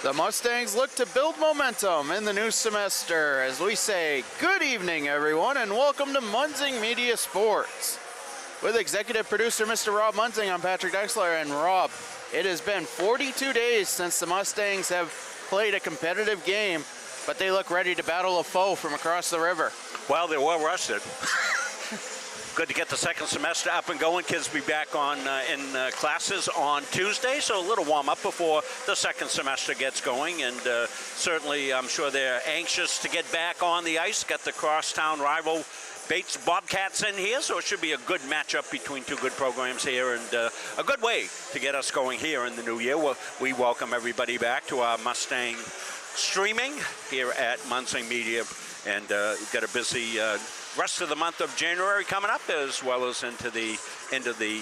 The Mustangs look to build momentum in the new semester as we say good evening everyone and welcome to Munzing Media Sports. With executive producer Mr. Rob Munzing, I'm Patrick Dexler, and Rob, it has been 42 days since the Mustangs have played a competitive game, but they look ready to battle a foe from across the river. Well, they're well rested. Good to get the second semester up and going. Kids will be back in classes on Tuesday, so a little warm-up before the second semester gets going. And certainly, I'm sure they're anxious to get back on the ice, get the crosstown rival Bates Bobcats in here, so it should be a good matchup between two good programs here and a good way to get us going here in the new year. We welcome everybody back to our Mustang streaming here at Munzing Media, and we've got a busy rest of the month of January coming up, as well as into the end of the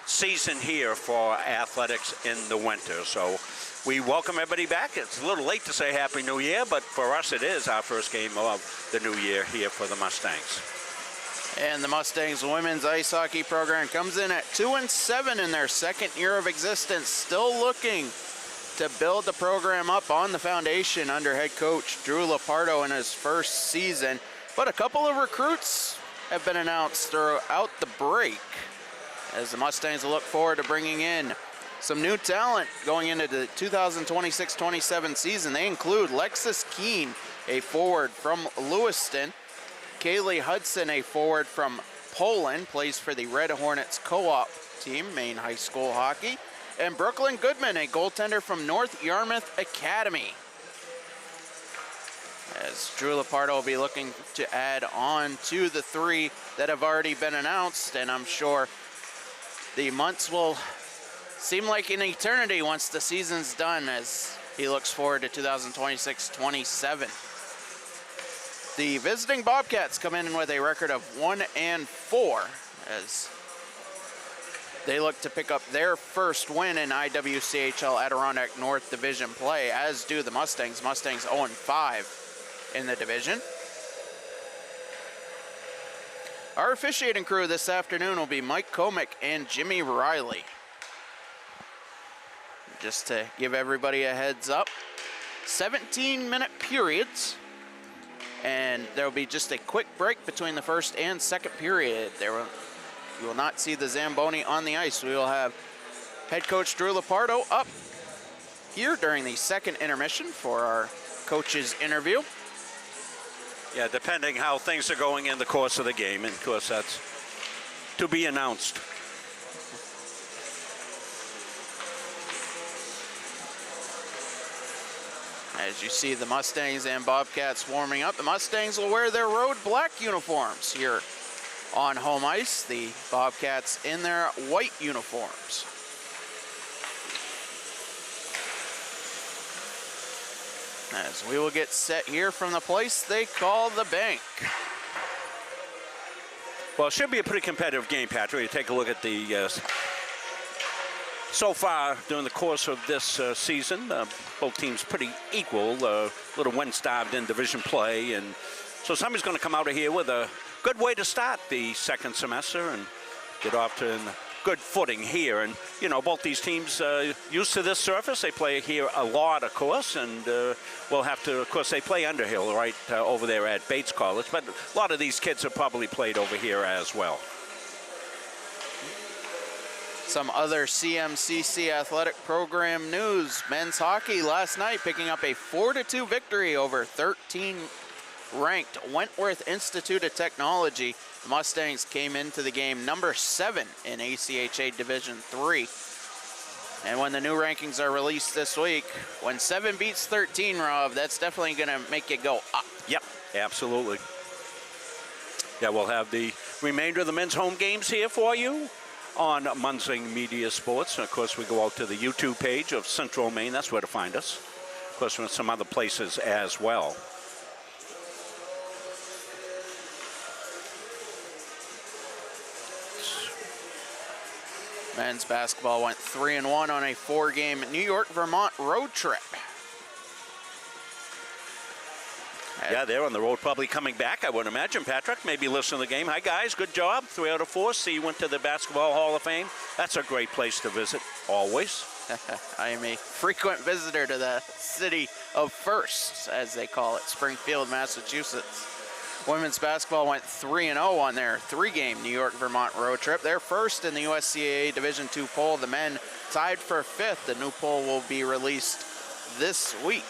season here for athletics in the winter. So we welcome everybody back. It's a little late to say Happy New Year, but for us it is our first game of the new year here for the Mustangs. And the Mustangs women's ice hockey program comes in at 2-7 in their second year of existence, still looking to build the program up on the foundation under head coach Drew Lepardo in his first season. But a couple of recruits have been announced throughout the break as the Mustangs look forward to bringing in some new talent going into the 2026-27 season. They include Lexus Keene, a forward from Lewiston, Kaylee Hudson, a forward from Poland, plays for the Red Hornets co-op team, Maine High School hockey, and Brooklyn Goodman, a goaltender from North Yarmouth Academy. As Drew Lepardo will be looking to add on to the three that have already been announced, and I'm sure the months will seem like an eternity once the season's done as he looks forward to 2026-27. The visiting Bobcats come in with a record of 1-4 as they look to pick up their first win in IWCHL Adirondack North Division play, as do the Mustangs. Mustangs 0-5 in the division. Our officiating crew this afternoon will be Mike Komick and Jimmy Riley. Just to give everybody a heads up, 17-minute periods, and there will be just a quick break between the first and second period. You will not see the Zamboni on the ice. We will have head coach Drew Lepardo up here during the second intermission for our coach's interview. Yeah, depending how things are going in the course of the game, and of course that's to be announced. As you see the Mustangs and Bobcats warming up, the Mustangs will wear their road black uniforms here on home ice, the Bobcats in their white uniforms. As we will get set here from the place they call the bank. Well, it should be a pretty competitive game, Patrick. You take a look at the so far during the course of this season, both teams pretty equal, a little wind-starved in division play, and so somebody's going to come out of here with a good way to start the second semester and get off to a good footing here. And you know, both these teams used to this surface. They play here a lot, of course, and we'll have to, of course, they play Underhill right over there at Bates College, but a lot of these kids have probably played over here as well. Some other CMCC athletic program news. Men's hockey last night picking up a 4-2 victory over 13th-ranked Wentworth Institute of Technology. The Mustangs came into the game number 7 in ACHA Division III. And when the new rankings are released this week, when 7 beats 13, Rob, that's definitely going to make it go up. Yep, absolutely. Yeah, we'll have the remainder of the men's home games here for you on Munzing Media Sports. And of course, we go out to the YouTube page of Central Maine. That's where to find us. Of course, from some other places as well. Men's basketball went 3-1 on a 4-game New York-Vermont road trip. Yeah, they're on the road, probably coming back, I would imagine. Patrick, maybe listen to the game. Hi, guys. Good job. 3 out of 4. See, you went to the Basketball Hall of Fame. That's a great place to visit, always. I am a frequent visitor to the city of First, as they call it, Springfield, Massachusetts. Women's basketball went 3-0 on their 3-game New York-Vermont road trip. They're first in the USCAA Division II poll. The men tied for 5th. The new poll will be released this week.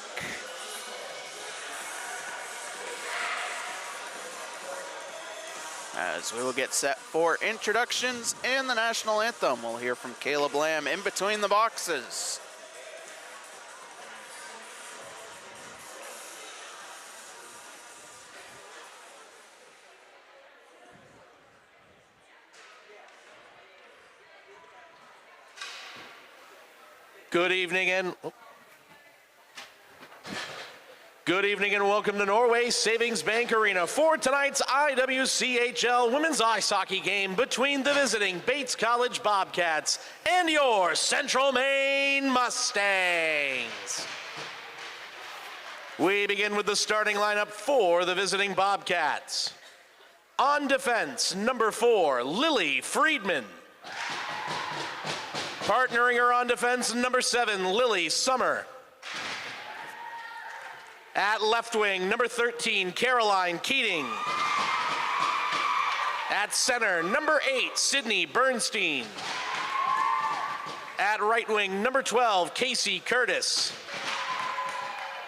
As we will get set for introductions and the national anthem, we'll hear from Caleb Lamb in between the boxes. Good evening and welcome to Norway Savings Bank Arena for tonight's IWCHL Women's Ice Hockey game between the visiting Bates College Bobcats and your Central Maine Mustangs. We begin with the starting lineup for the visiting Bobcats. On defense, number 4, Lily Friedman. Partnering her on defense, number 7, Lily Summer. At left wing, number 13, Caroline Keating. At center, number 8, Sydney Bernstein. At right wing, number 12, Casey Curtis.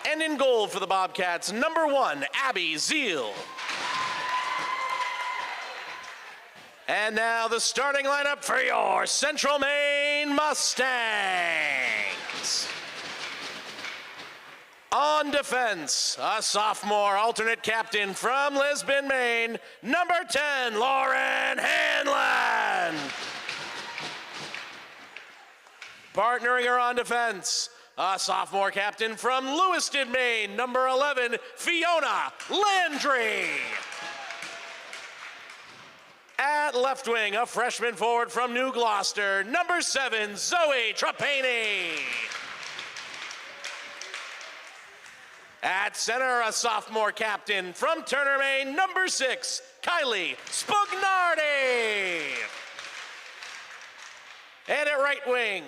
And in goal for the Bobcats, number 1, Abby Zeal. And now the starting lineup for your Central Maine Mustangs. On defense, a sophomore alternate captain from Lisbon, Maine, number 10, Lauren Hanlon. Partnering her on defense, a sophomore captain from Lewiston, Maine, number 11, Fiona Landry. At left wing, a freshman forward from New Gloucester, number 7, Zoe Trapani. At center, a sophomore captain from Turner, Maine, number 6, Kylie Spugnardi. And at right wing,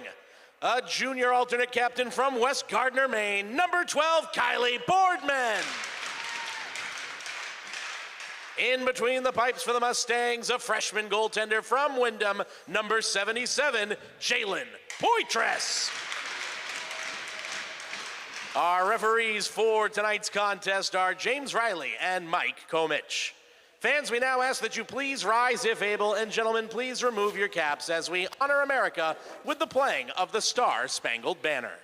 a junior alternate captain from West Gardner, Maine, number 12, Kylie Boardman. In between the pipes for the Mustangs, a freshman goaltender from Wyndham, number 77, Jalen Poitras. Our referees for tonight's contest are James Riley and Mike Komich. Fans, we now ask that you please rise if able, and gentlemen, please remove your caps as we honor America with the playing of the Star-Spangled Banner.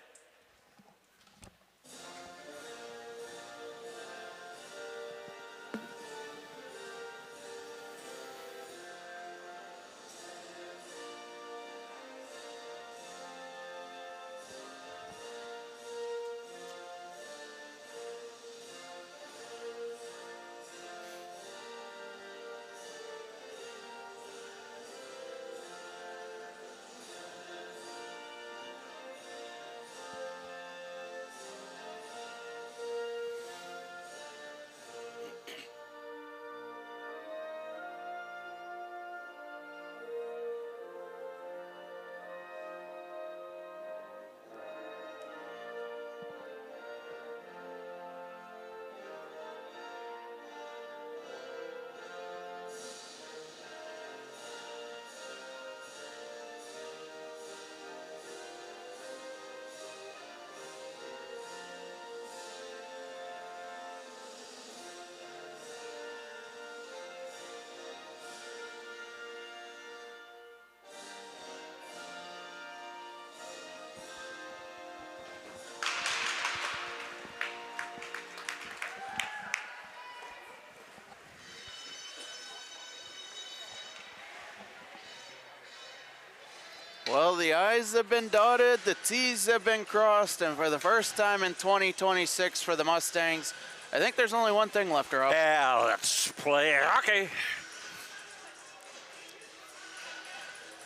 Well, the I's have been dotted, the T's have been crossed, and for the first time in 2026 for the Mustangs, I think there's only one thing left, Rob. Yeah, let's play hockey.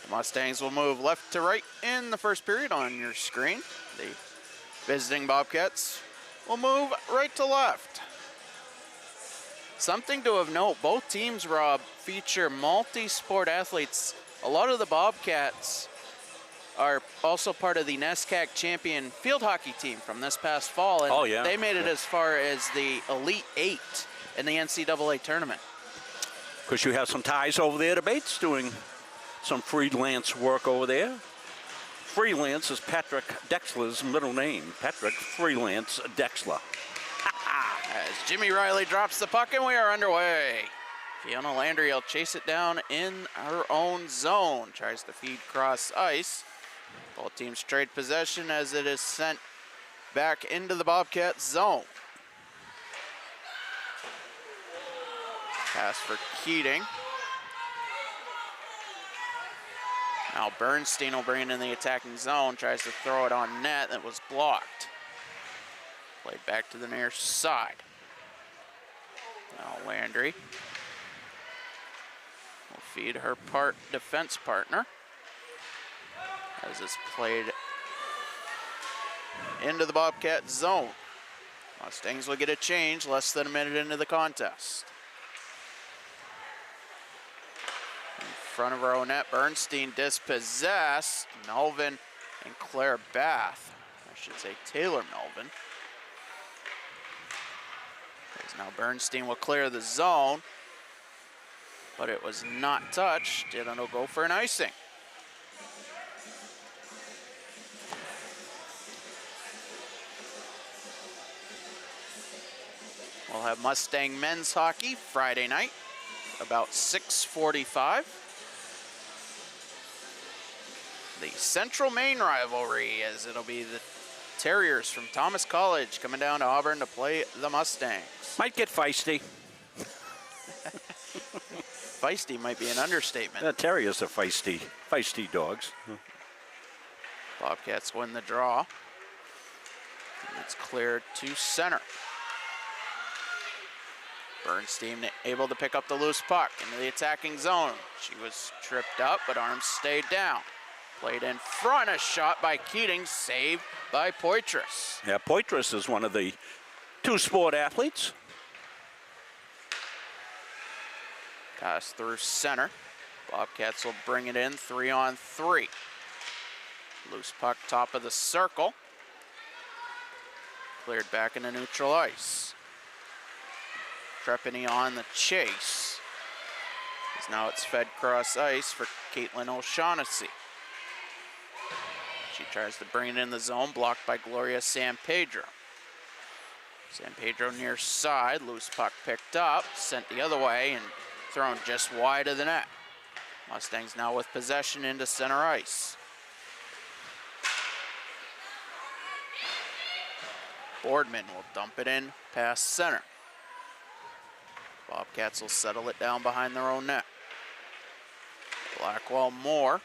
The Mustangs will move left to right in the first period on your screen. The visiting Bobcats will move right to left. Something to have note, both teams, Rob, feature multi-sport athletes. A lot of the Bobcats are also part of the NESCAC champion field hockey team from this past fall. And they made it as far as the Elite Eight in the NCAA tournament. Because you have some ties over there to Bates, doing some freelance work over there. Freelance is Patrick Dexler's middle name. Patrick Freelance Dexler. As Jimmy Riley drops the puck and we are underway. Fiona Landry will chase it down in her own zone. Tries to feed cross ice. Both teams trade possession as it is sent back into the Bobcats zone. Pass for Keating. Now Bernstein will bring it in the attacking zone. Tries to throw it on net. That was blocked. Played back to the near side. Now Landry will feed her defense partner. As it's played into the Bobcat zone. Mustangs will get a change less than a minute into the contest. In front of our own net, Bernstein dispossessed. Melvin and Claire Bath, I should say Taylor Melvin. As now Bernstein will clear the zone, but it was not touched. It'll go for an icing. We'll have Mustang men's hockey Friday night, about 6:45. The Central Maine rivalry, as it'll be the Terriers from Thomas College coming down to Auburn to play the Mustangs. Might get feisty. Feisty might be an understatement. The Terriers are feisty dogs. Bobcats win the draw. And it's cleared to center. Bernstein able to pick up the loose puck into the attacking zone. She was tripped up, but arms stayed down. Played in front, a shot by Keating, saved by Poitras. Yeah, Poitras is one of the two sport athletes. Pass through center. Bobcats will bring it in 3-on-3. Loose puck top of the circle. Cleared back into neutral ice. Trepany on the chase. As now it's fed cross ice for Caitlin O'Shaughnessy. She tries to bring it in the zone, blocked by Gloria San Pedro. San Pedro near side, loose puck picked up, sent the other way and thrown just wide of the net. Mustangs now with possession into center ice. Boardman will dump it in past center. Bobcats will settle it down behind their own net. Blackwell Moore.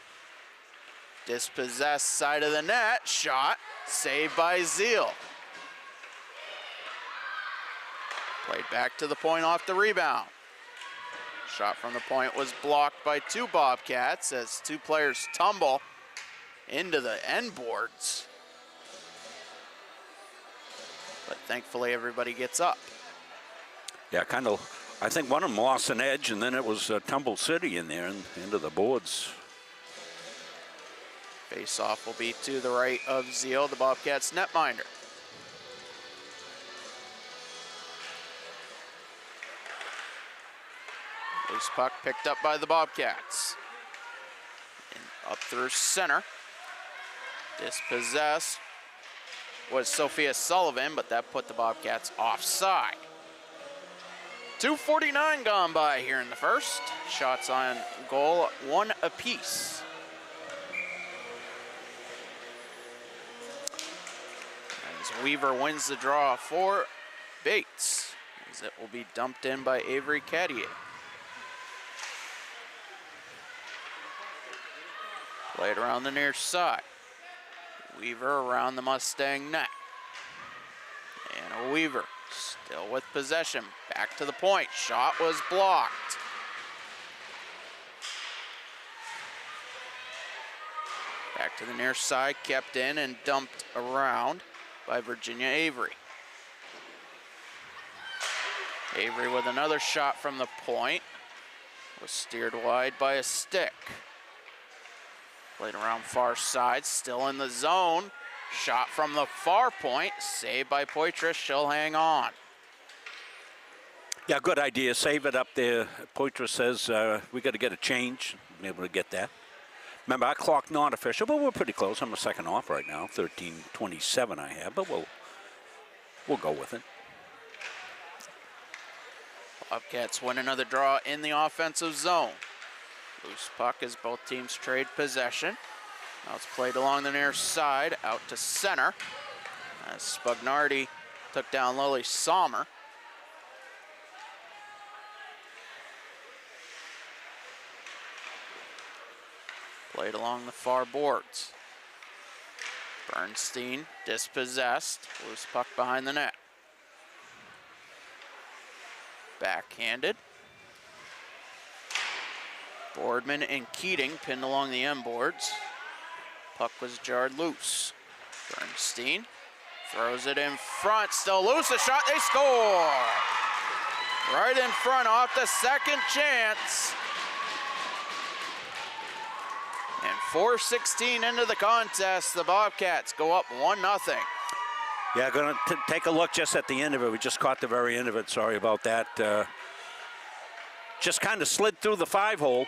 Dispossessed side of the net. Shot. Saved by Zeal. Played back to the point off the rebound. Shot from the point was blocked by two Bobcats as two players tumble into the end boards. But thankfully everybody gets up. Yeah, kind of. I think one of them lost an edge, and then it was Tumble City in there and into the boards. Face-off will be to the right of Zeal, the Bobcats netminder. Loose puck picked up by the Bobcats. And up through center. Dispossessed was Sophia Sullivan, but that put the Bobcats offside. 2:49 gone by here in the first. Shots on goal, one apiece. As Weaver wins the draw for Bates, as it will be dumped in by Avery Caddier. Played around the near side. Weaver around the Mustang net. And Weaver still with possession. Back to the point. Shot was blocked. Back to the near side. Kept in and dumped around by Virginia Avery. Avery with another shot from the point. Was steered wide by a stick. Played around far side, still in the zone. Shot from the far point, saved by Poitras. She'll hang on. Yeah, good idea. Save it up there. Poitras says we got to get a change. Be able to get that. Remember, our clock not official, but we're pretty close. I'm a second off right now. 13:27 I have, but we'll go with it. Bobcats win another draw in the offensive zone. Loose puck as both teams trade possession. Now it's played along the near side, out to center. As Spugnardi took down Lily Sommer. Played along the far boards. Bernstein dispossessed. Loose puck behind the net. Backhanded. Boardman and Keating pinned along the end boards. Puck was jarred loose. Bernstein throws it in front, still loose, a shot, they score! Right in front off the second chance. And 4:16 into the contest, the Bobcats go up 1-0. Yeah, going to take a look just at the end of it. We just caught the very end of it. Sorry about that. Just kind of slid through the 5-hole.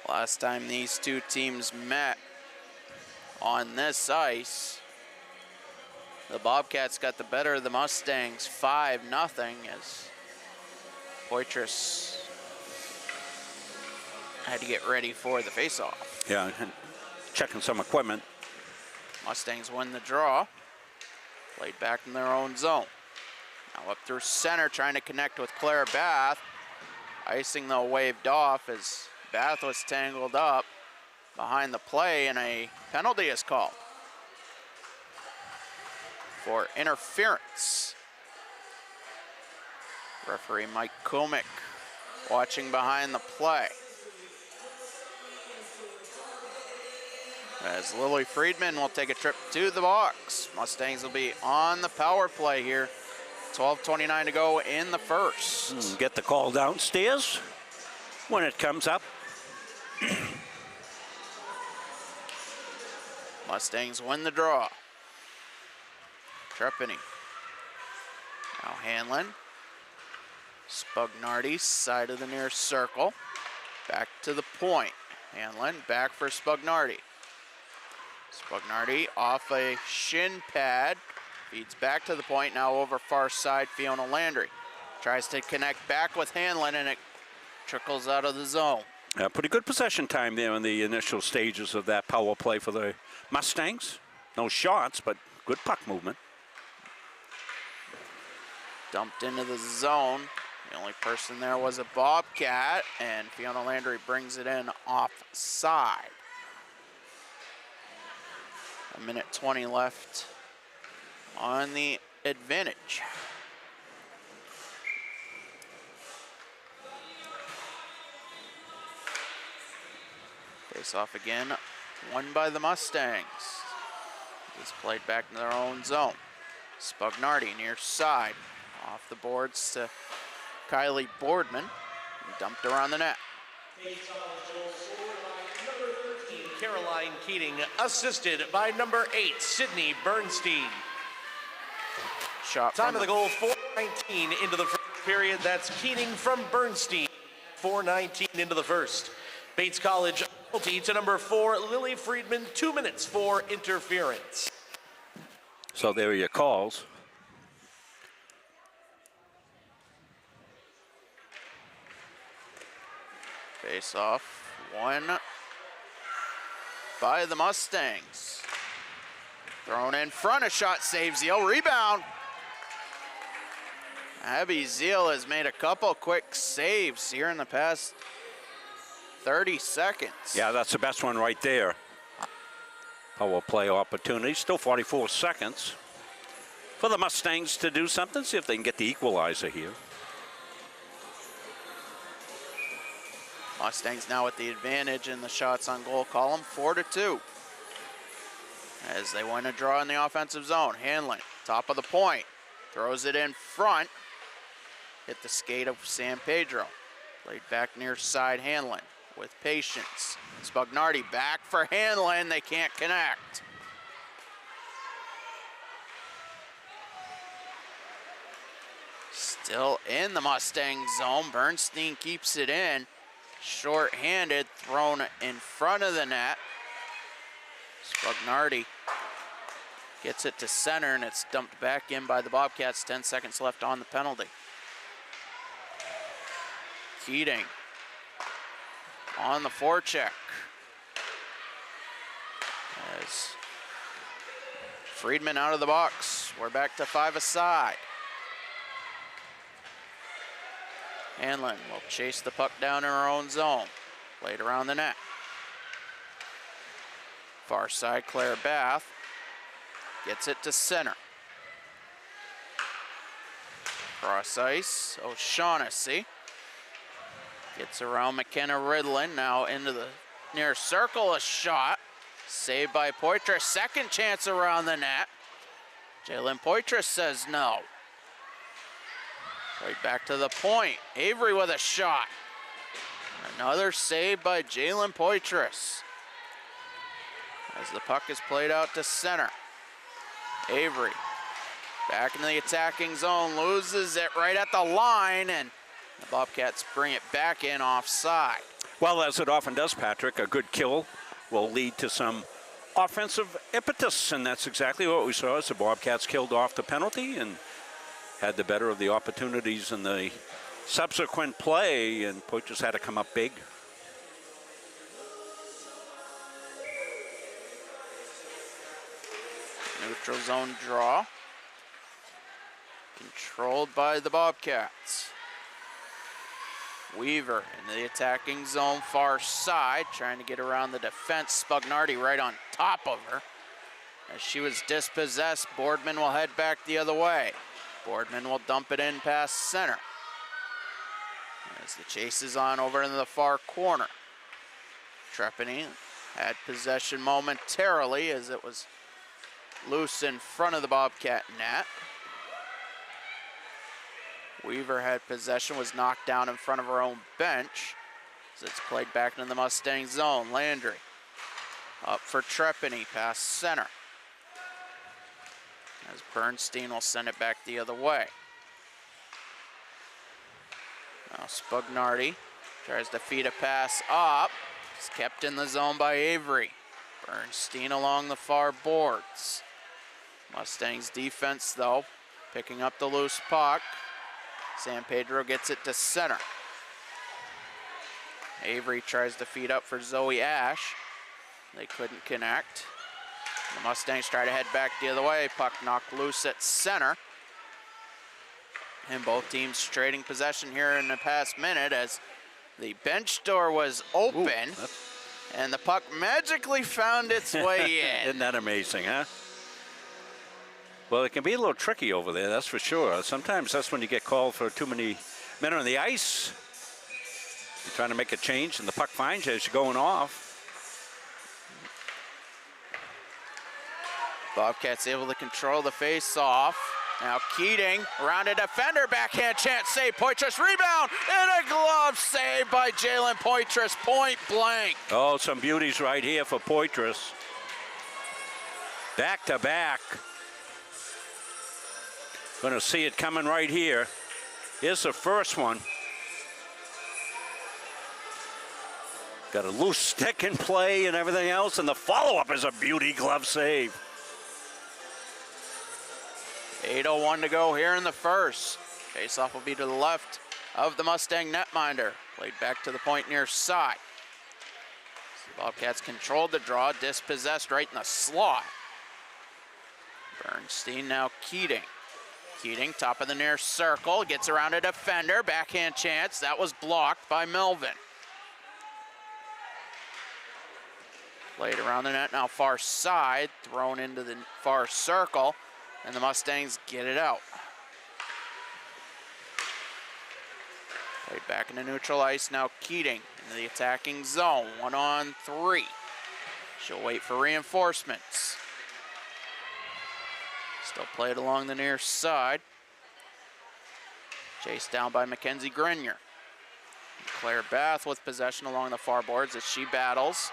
Last time these two teams met on this ice, the Bobcats got the better of the Mustangs 5-0 as Poitras had to get ready for the faceoff. Yeah, and checking some equipment. Mustangs win the draw. Played back in their own zone. Now up through center, trying to connect with Claire Bath. Icing though waved off as Bath was tangled up behind the play, and a penalty is called for interference. Referee Mike Komick watching behind the play. As Lily Friedman will take a trip to the box. Mustangs will be on the power play here. 12:29 to go in the first. Get the call downstairs when it comes up. Mustangs win the draw. Trepany. Now Hanlon. Spugnardi, side of the near circle. Back to the point. Hanlon back for Spugnardi. Spugnardi off a shin pad. Feeds back to the point, now over far side, Fiona Landry. Tries to connect back with Hanlon, and it trickles out of the zone. Pretty good possession time there in the initial stages of that power play for the Mustangs. No shots, but good puck movement. Dumped into the zone. The only person there was a Bobcat, and Fiona Landry brings it in offside. 1:20 left on the advantage. Face off again, won by the Mustangs. It's played back in their own zone. Spugnardi near side, off the boards to Kylie Boardman, dumped around the net. Caroline Keating, assisted by number 8, Sydney Bernstein. Shot Time of the goal, 4:19 into the first period. That's Keating from Bernstein. 4:19 into the first. Bates College penalty to number 4, Lily Friedman, 2 minutes for interference. So there are your calls. Face off, won by the Mustangs. Thrown in front, a shot saves Zeal, rebound. Abby Zeal has made a couple quick saves here in the past 30 seconds. Yeah, that's the best one right there. Power play opportunity, still 44 seconds for the Mustangs to do something, see if they can get the equalizer here. Mustangs now with the advantage in the shots on goal column, 4-2. As they win a draw in the offensive zone, Hanlon top of the point. Throws it in front. Hit the skate of San Pedro. Played back near side Hanlon with patience. Spugnardi back for Hanlon. They can't connect. Still in the Mustang zone. Bernstein keeps it in. Short-handed, thrown in front of the net. Spugnardi gets it to center, and it's dumped back in by the Bobcats. 10 seconds left on the penalty. Keating on the forecheck. As Friedman out of the box. We're back to 5-a-side. Hanlon will chase the puck down in her own zone. Played around the net. Far side, Claire Bath gets it to center. Cross ice, O'Shaughnessy gets around McKenna Ridlin, now into the near circle, a shot. Saved by Poitras, second chance around the net. Jalen Poitras says no. Right back to the point, Avery with a shot. Another save by Jalen Poitras. As the puck is played out to center. Avery back into the attacking zone, loses it right at the line, and the Bobcats bring it back in offside. Well, as it often does, Patrick, a good kill will lead to some offensive impetus, and that's exactly what we saw as the Bobcats killed off the penalty and had the better of the opportunities in the subsequent play, and Poitras had to come up big. Neutral zone draw. Controlled by the Bobcats. Weaver in the attacking zone, far side, trying to get around the defense. Spugnardi right on top of her. As she was dispossessed, Boardman will head back the other way. Boardman will dump it in past center. As the chase is on over into the far corner. Trepani had possession momentarily as it was loose in front of the Bobcat net. Weaver had possession, was knocked down in front of her own bench. As it's played back into the Mustang zone. Landry up for Trepani, past center. As Bernstein will send it back the other way. Now Spugnardi tries to feed a pass up. It's kept in the zone by Avery. Bernstein along the far boards. Mustangs defense though, picking up the loose puck. San Pedro gets it to center. Avery tries to feed up for Zoe Ash. They couldn't connect. The Mustangs try to head back the other way. Puck knocked loose at center. And both teams trading possession here in the past minute as the bench door was open. And the puck magically found its way in. Isn't that amazing, huh? Well, it can be a little tricky over there, that's for sure. Sometimes that's when you get called for too many men on the ice. You're trying to make a change and the puck finds you as you're going off. Bobcats able to control the face-off. Now Keating around a defender, backhand chance save. Poitras rebound and a glove save by Jalen Poitras, point blank. Oh, some beauties right here for Poitras. Back to back. Going to see it coming right here. Here's the first one. Got a loose stick in play and everything else, and the follow-up is a beauty glove save. 8:01 to go here in the first. Face-off will be to the left of the Mustang netminder. Played back to the point near side. The Bobcats controlled the draw, dispossessed right in the slot. Bernstein now Keating. Keating, top of the near circle, gets around a defender, backhand chance. That was blocked by Melvin. Played around the net, now far side, thrown into the far circle, and the Mustangs get it out. Played back into neutral ice, now Keating into the attacking zone, 1-on-3. She'll wait for reinforcements. Still played along the near side. Chased down by Mackenzie Grenier. Claire Bath with possession along the far boards as she battles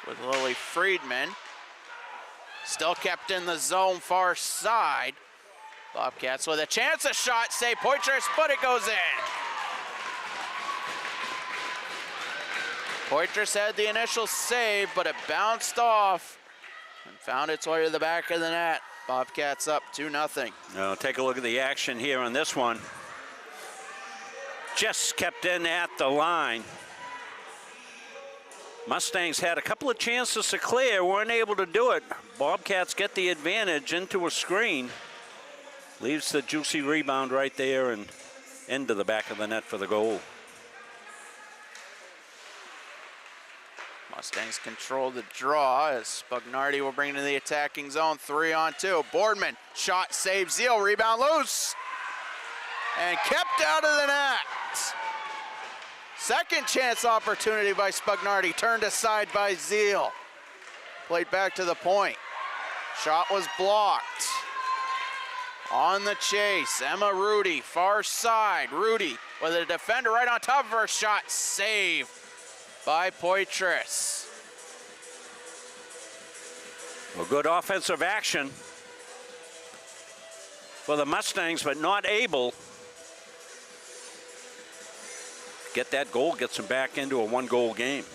with Lily Friedman. Still kept in the zone far side. Bobcats with a chance, a shot, save Poitras, but it goes in. Poitras had the initial save, but it bounced off and found its way to the back of the net. Bobcats up 2-0. Now take a look at the action here on this one. Just kept in at the line. Mustangs had a couple of chances to clear, weren't able to do it. Bobcats get the advantage into a screen. Leaves the juicy rebound right there and into the back of the net for the goal. Mustangs control the draw as Spugnardi will bring it to the attacking zone. 3-on-2. Boardman, shot, save, Zeal, rebound loose. And kept out of the net. Second chance opportunity by Spugnardi, turned aside by Zeal. Played back to the point. Shot was blocked. On the chase, Emma Rudy, far side. Rudy with a defender right on top of her, shot saved by Poitras. Well, good offensive action for the Mustangs, but not able to get that goal, gets them back into a one-goal game.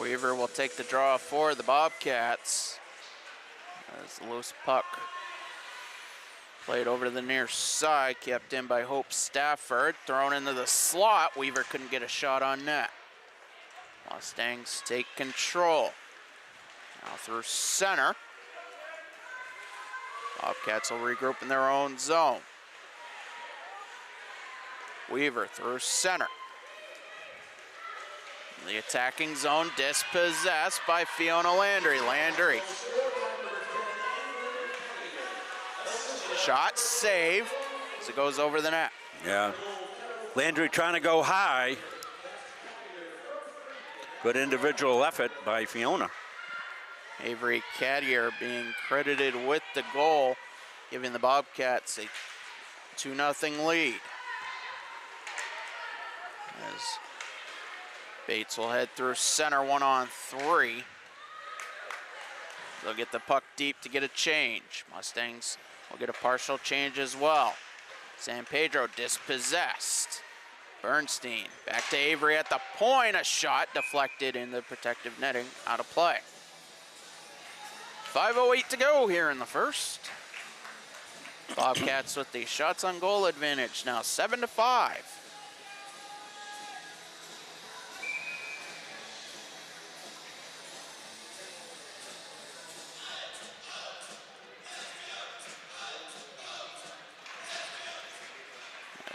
Weaver will take the draw for the Bobcats. As the loose puck played over to the near side, kept in by Hope Stafford, thrown into the slot. Weaver couldn't get a shot on net. Mustangs take control. Now through center. Bobcats will regroup in their own zone. Weaver through center. The attacking zone dispossessed by Fiona Landry. Landry. Shot save as it goes over the net. Yeah. Landry trying to go high. Good individual effort by Fiona. Avery Caddier being credited with the goal, giving the Bobcats a 2-0 lead. As Bates will head through center 1-on-3. They'll get the puck deep to get a change. Mustangs will get a partial change as well. San Pedro dispossessed. Bernstein back to Avery at the point. A shot deflected in the protective netting, out of play. 5:08 to go here in the first. Bobcats with the shots on goal advantage now 7-5.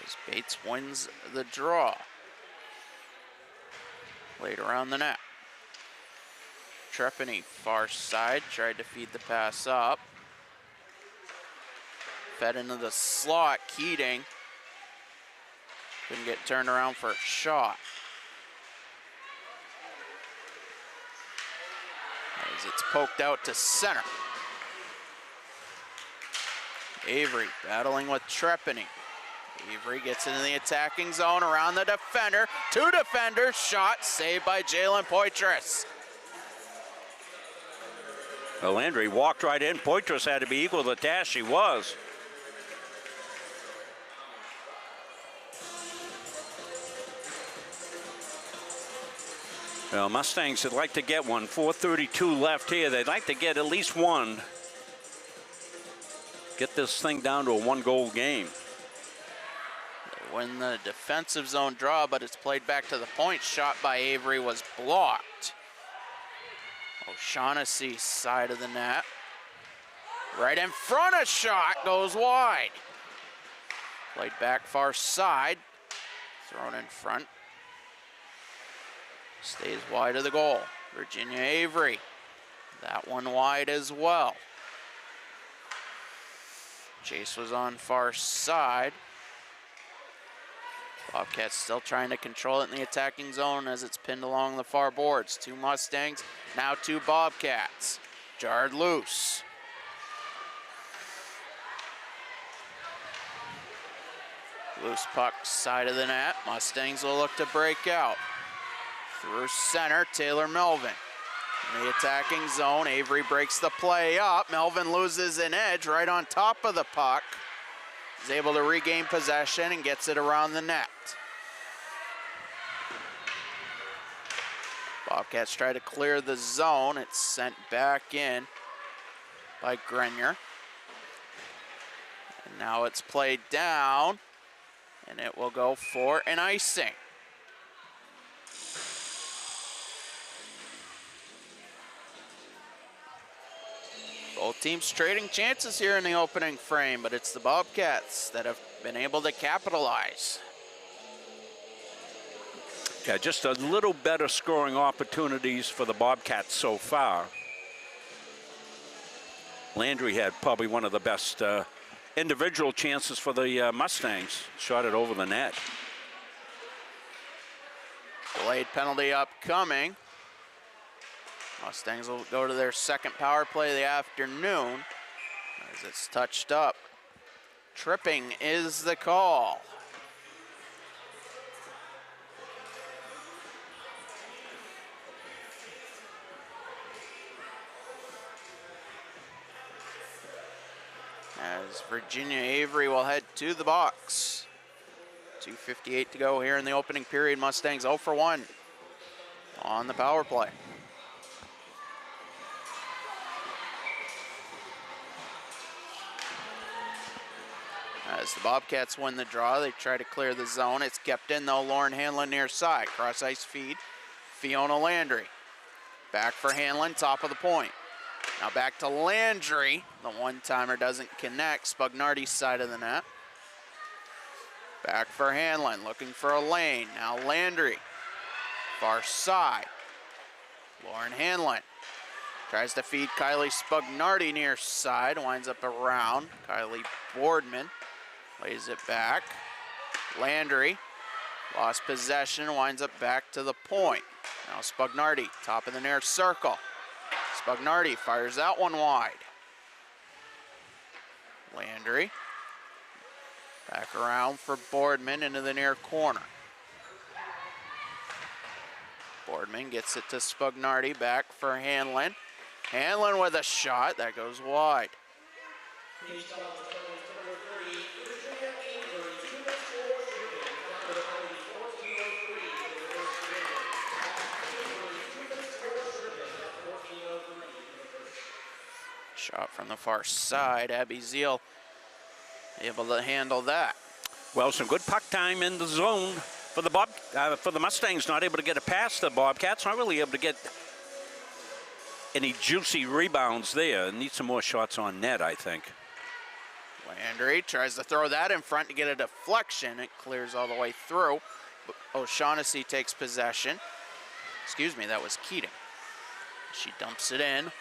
As Bates wins the draw. Played around the net. Trepany, far side, tried to feed the pass up. Fed into the slot, Keating. Couldn't get turned around for a shot. As it's poked out to center. Avery battling with Trepany. Avery gets into the attacking zone around the defender. Two defenders, shot saved by Jalen Poitras. Well, Landry walked right in. Poitras had to be equal to the task. She was. Well, Mustangs would like to get one. 4:32 left here. They'd like to get at least one. Get this thing down to a one-goal game. They win the defensive zone draw, but it's played back to the point. Shot by Avery was blocked. O'Shaughnessy's side of the net. Right in front, a shot goes wide. Played back far side. Thrown in front. Stays wide of the goal. Virginia Avery. That one wide as well. Chase was on far side. Bobcats still trying to control it in the attacking zone as it's pinned along the far boards. 2 Mustangs, now 2 Bobcats. Jarred loose. Loose puck, side of the net. Mustangs will look to break out. Through center, Taylor Melvin. In the attacking zone, Avery breaks the play up. Melvin loses an edge right on top of the puck. He's able to regain possession and gets it around the net. Bobcats try to clear the zone. It's sent back in by Grenier. And now it's played down, and it will go for an icing. Both teams trading chances here in the opening frame, but it's the Bobcats that have been able to capitalize. Yeah, just a little better scoring opportunities for the Bobcats so far. Landry had probably one of the best individual chances for the Mustangs. Shot it over the net. Delayed penalty upcoming. Mustangs will go to their second power play of the afternoon as it's touched up. Tripping is the call. As Virginia Avery will head to the box. 2:58 to go here in the opening period. Mustangs 0 for 1 on the power play. As the Bobcats win the draw, they try to clear the zone. It's kept in though. Lauren Hanlon near side. Cross ice feed. Fiona Landry. Back for Hanlon, top of the point. Now back to Landry. The one-timer doesn't connect. Spugnardi's side of the net. Back for Hanlon, looking for a lane. Now Landry. Far side. Lauren Hanlon. Tries to feed Kylie Spugnardi near side. Winds up around. Kylie Boardman. Lays it back. Landry lost possession, winds up back to the point. Now Spugnardi, top of the near circle. Spugnardi fires that one wide. Landry back around for Boardman into the near corner. Boardman gets it to Spugnardi, back for Hanlon. Hanlon with a shot, that goes wide. Shot from the far side. Abby Zeal able to handle that. Well, some good puck time in the zone for the Mustangs. Not able to get it past the Bobcats. Not really able to get any juicy rebounds there. Need some more shots on net, I think. Landry tries to throw that in front to get a deflection. It clears all the way through. O'Shaughnessy takes possession. Excuse me, that was Keating. She dumps it in.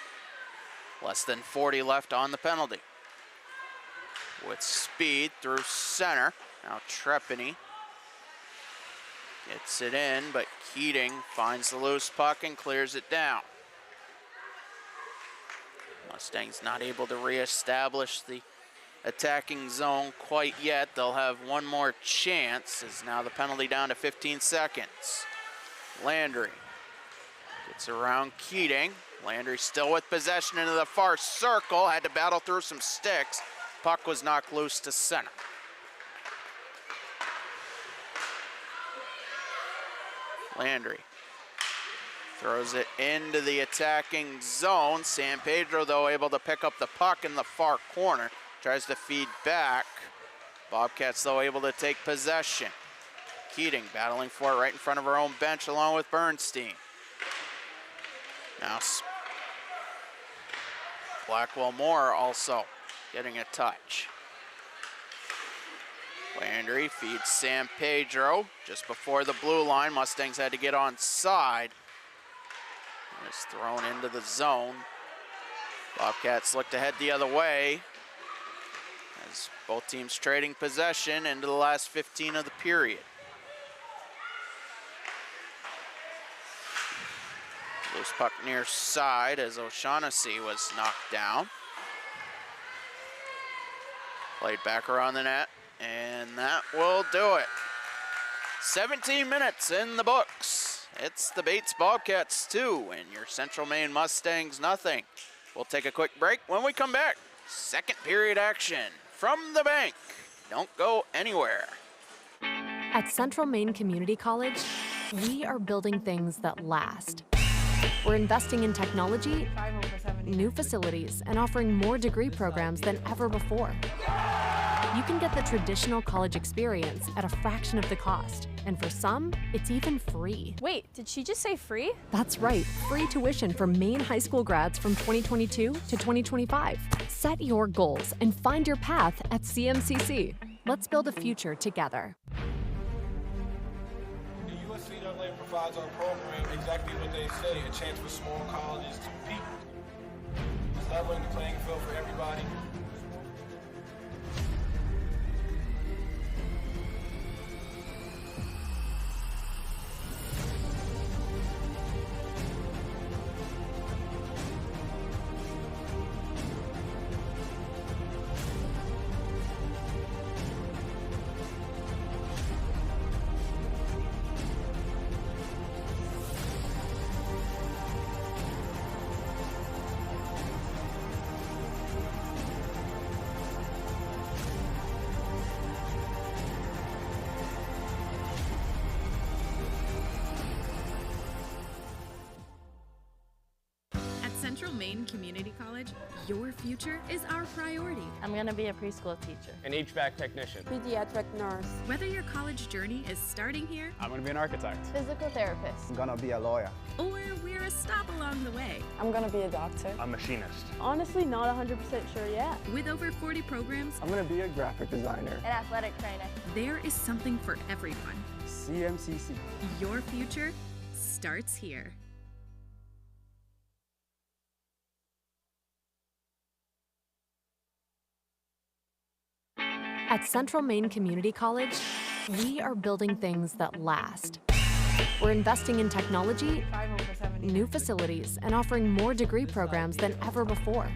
Less than 40 left on the penalty. With speed through center. Now Trepany gets it in, but Keating finds the loose puck and clears it down. Mustangs not able to reestablish the attacking zone quite yet. They'll have one more chance as now the penalty down to 15 seconds. Landry gets around Keating. Landry still with possession into the far circle. Had to battle through some sticks. Puck was knocked loose to center. Landry throws it into the attacking zone. San Pedro, though, able to pick up the puck in the far corner. Tries to feed back. Bobcats, though, able to take possession. Keating battling for it right in front of her own bench along with Bernstein. Now Blackwell Moore also getting a touch. Landry feeds San Pedro just before the blue line. Mustangs had to get on side. It's thrown into the zone. Bobcats look to head the other way as both teams trading possession into the last 15 of the period. Loose puck near side as O'Shaughnessy was knocked down. Played back around the net, and that will do it. 17 minutes in the books. It's the Bates Bobcats 2 and your Central Maine Mustangs nothing. We'll take a quick break. When we come back, second period action from the bank. Don't go anywhere. At Central Maine Community College, we are building things that last. We're investing in technology, new facilities, and offering more degree programs than ever before. You can get the traditional college experience at a fraction of the cost, and for some, it's even free. Wait, did she just say free? That's right, free tuition for Maine high school grads from 2022 to 2025. Set your goals and find your path at CMCC. Let's build a future together. The USC provides our program exactly what they say, a chance for small colleges to compete. It's leveling the playing field for everybody. Central Maine Community College, your future is our priority. I'm going to be a preschool teacher. An HVAC technician. Pediatric nurse. Whether your college journey is starting here, I'm going to be an architect. Physical therapist. I'm going to be a lawyer. Or we're a stop along the way. I'm going to be a doctor. A machinist. Honestly, not 100% sure yet. With over 40 programs, I'm going to be a graphic designer. An athletic trainer. There is something for everyone. CMCC. Your future starts here. At Central Maine Community College, we are building things that last. We're investing in technology, new facilities, and offering more degree programs than ever before.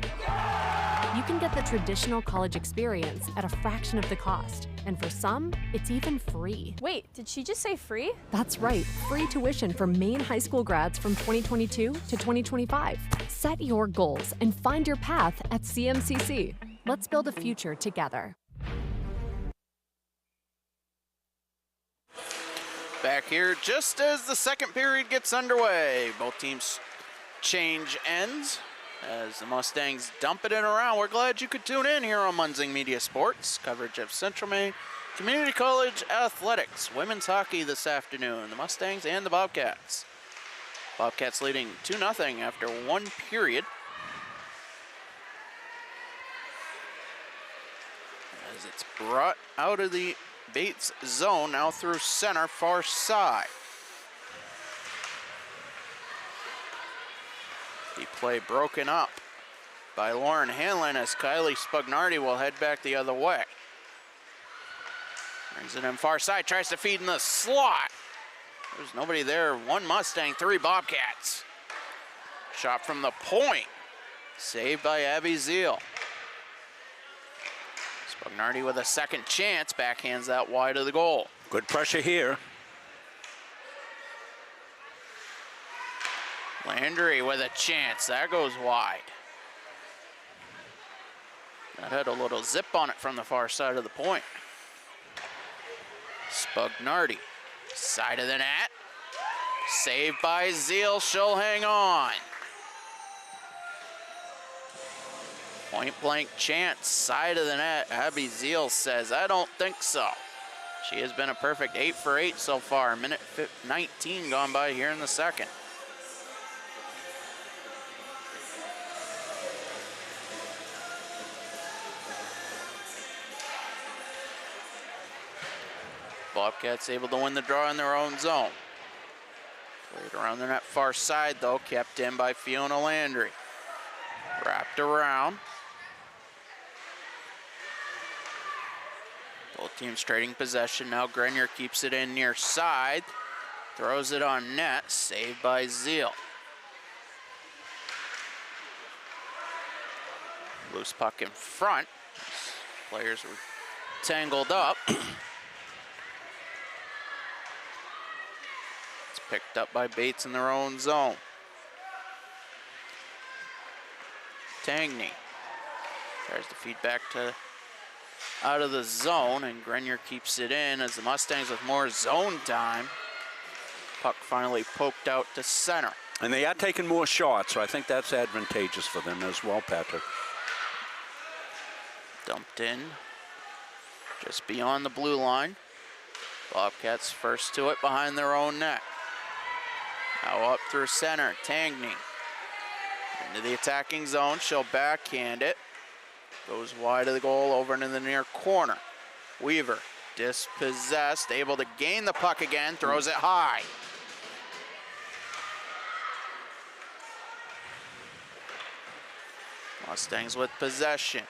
You can get the traditional college experience at a fraction of the cost, and for some, it's even free. Wait, did she just say free? That's right, free tuition for Maine high school grads from 2022 to 2025. Set your goals and find your path at CMCC. Let's build a future together. Back here just as the second period gets underway. Both teams change ends as the Mustangs dump it in around. We're glad you could tune in here on Munzing Media Sports. Coverage of Central Maine Community College Athletics, women's hockey this afternoon. The Mustangs and the Bobcats. Bobcats leading 2-0 after one period. As it's brought out of the Bates zone, now through center, far side. The play broken up by Lauren Hanlon as Kylie Spugnardi will head back the other way. Brings it in far side, tries to feed in the slot. There's nobody there. One Mustang, three Bobcats. Shot from the point, saved by Abby Zeal. Spugnardi with a second chance, backhands that wide of the goal. Good pressure here. Landry with a chance, that goes wide. That had a little zip on it from the far side of the point. Spugnardi, side of the net. Saved by Zeal, she'll hang on. Point blank chance, side of the net. Abby Zeal says, I don't think so. She has been a perfect 8 for 8 so far. Minute 19 gone by here in the second. Bobcats able to win the draw in their own zone. Played around the net far side though, kept in by Fiona Landry. Wrapped around. Both teams trading possession. Now Grenier keeps it in near side. Throws it on net, saved by Zeal. Loose puck in front. Players were tangled up. It's picked up by Bates in their own zone. Tangney tries to feed back to out of the zone, and Grenier keeps it in as the Mustangs with more zone time. Puck finally poked out to center. And they are taking more shots, so I think that's advantageous for them as well, Patrick. Dumped in just beyond the blue line. Bobcats first to it behind their own net. Now up through center, Tangney. Into the attacking zone, she'll backhand it. Goes wide of the goal, over into the near corner. Weaver, dispossessed, able to gain the puck again, throws it high. Mustangs with possession.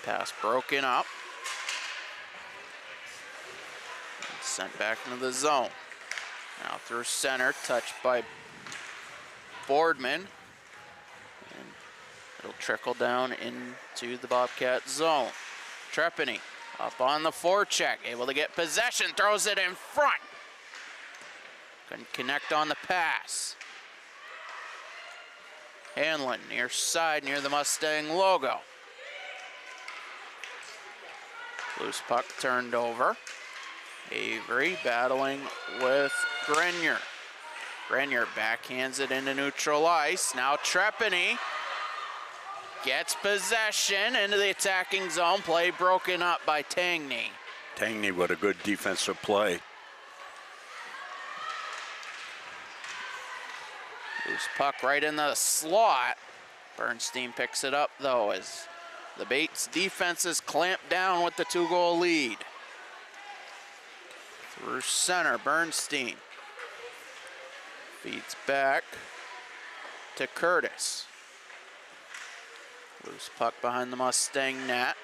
Pass broken up. Sent back into the zone. Now through center, touched by Boardman. And it'll trickle down into the Bobcat zone. Trepany up on the forecheck, able to get possession, throws it in front. Couldn't connect on the pass. Hanlon near side, near the Mustang logo. Loose puck turned over. Avery battling with Grenier. Grenier backhands it into neutral ice. Now Trepany gets possession into the attacking zone. Play broken up by Tangney. Tangney with a good defensive play. Loose puck right in the slot. Bernstein picks it up though as the Bates defense is clamped down with the 2-goal lead. Through center, Bernstein feeds back to Curtis. Loose puck behind the Mustang net.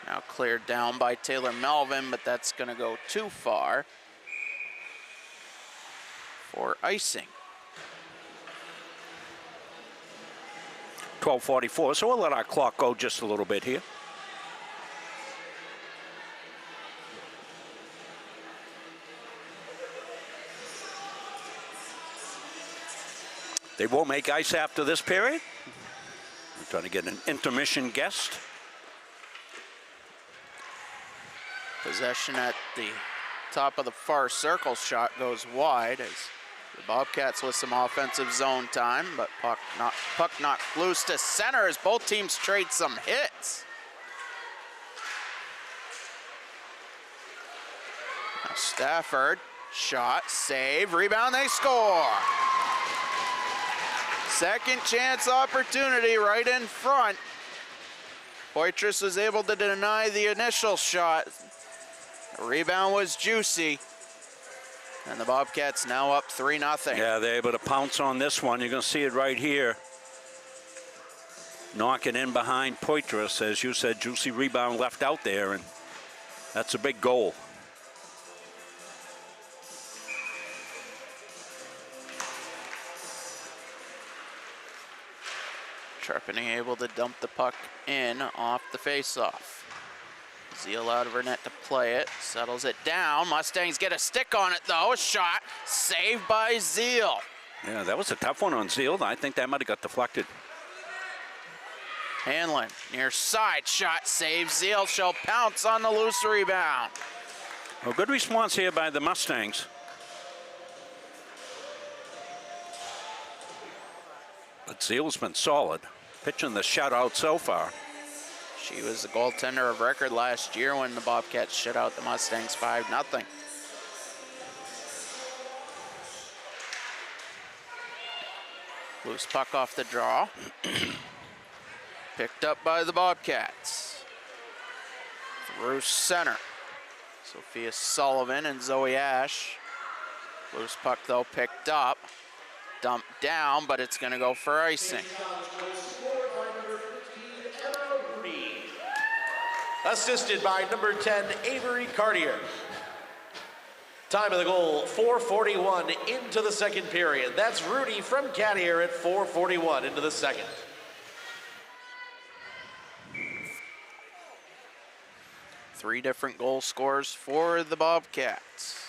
Now cleared down by Taylor Melvin, but that's going to go too far for icing. 12:44, so we'll let our clock go just a little bit here. They won't make ice after this period. We're trying to get an intermission guest. Possession at the top of the far circle, shot goes wide as the Bobcats with some offensive zone time, but puck knocked loose to center as both teams trade some hits. Now Stafford, shot, save, rebound, they score. Second chance opportunity right in front. Poitras was able to deny the initial shot. The rebound was juicy. And the Bobcats now up 3-0. Yeah, they're able to pounce on this one. You're going to see it right here. Knock it in behind Poitras. As you said, juicy rebound left out there, and that's a big goal. Trepany able to dump the puck in off the faceoff. Zeal out of her net to play it, settles it down. Mustangs get a stick on it though, a shot, saved by Zeal. Yeah, that was a tough one on Zeal. I think that might have got deflected. Hanlon, near side, shot, save. Zeal, she'll pounce on the loose rebound. Well, good response here by the Mustangs. But Zeal's been solid, pitching the shutout so far. She was the goaltender of record last year when the Bobcats shut out the Mustangs 5-0. Loose puck off the draw. Picked up by the Bobcats. Through center. Sophia Sullivan and Zoe Ash. Loose puck though picked up. Dumped down, but it's going to go for icing. Assisted by number 10, Avery Cartier. Time of the goal, 4:41 into the second period. That's Rudy from Cattier at 4:41 into the second. Three different goal scorers for the Bobcats.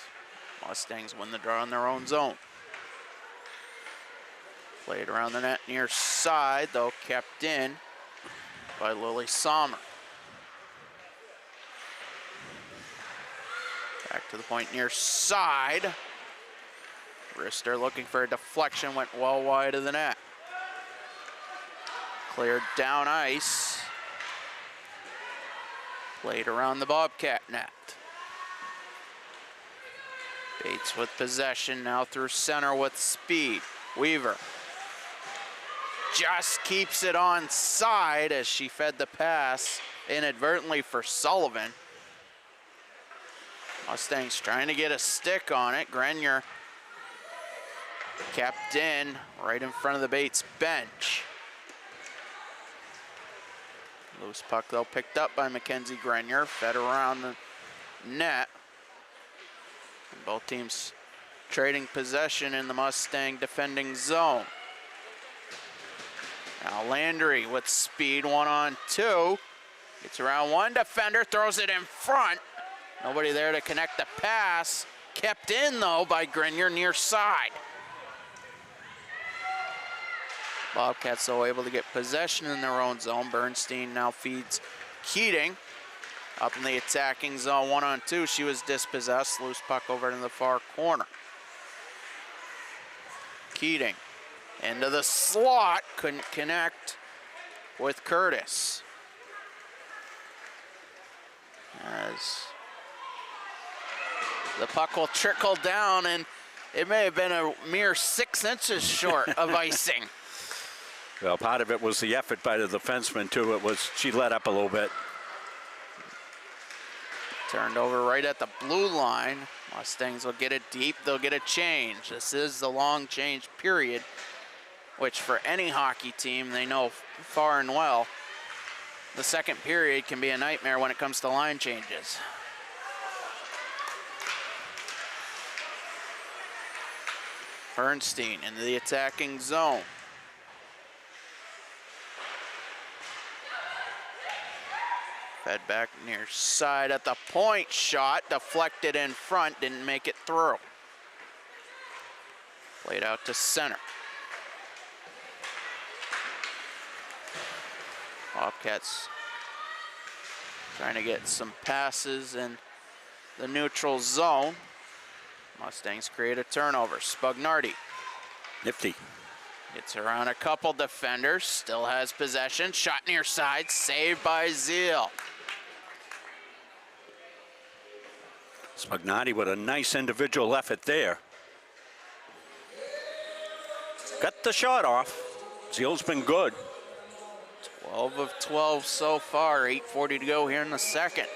Mustangs win the draw in their own zone. Played around the net near side, though kept in by Lily Sommer. Back to the point near side. Rister looking for a deflection, went well wide of the net. Cleared down ice. Played around the Bobcat net. Bates with possession, now through center with speed. Weaver just keeps it on side as she fed the pass inadvertently for Sullivan. Mustangs trying to get a stick on it. Grenier kept in right in front of the Bates bench. Loose puck though picked up by Mackenzie Grenier, fed around the net. And both teams trading possession in the Mustang defending zone. Now Landry with speed, 1-on-2. Gets around one defender, throws it in front. Nobody there to connect the pass. Kept in though by Grenier near side. Bobcats though able to get possession in their own zone. Bernstein now feeds Keating up in the attacking zone, 1-on-2. She was dispossessed. Loose puck over in the far corner. Keating into the slot, couldn't connect with Curtis. As the puck will trickle down, and it may have been a mere 6 inches short of icing. Well, part of it was the effort by the defenseman too. It was, she let up a little bit. Turned over right at the blue line. Mustangs will get it deep, they'll get a change. This is the long change period, which for any hockey team, they know far and well, the second period can be a nightmare when it comes to line changes. Bernstein into the attacking zone. Fed back near side at the point, shot deflected in front, didn't make it through. Played out to center. Bobcats trying to get some passes in the neutral zone. Mustangs create a turnover. Spugnardi. Nifty. Gets around a couple defenders, still has possession. Shot near side, saved by Zeal. Spugnardi with a nice individual effort there. Got the shot off. Zeal's been good. 12 of 12 so far, 8:40 to go here in the second.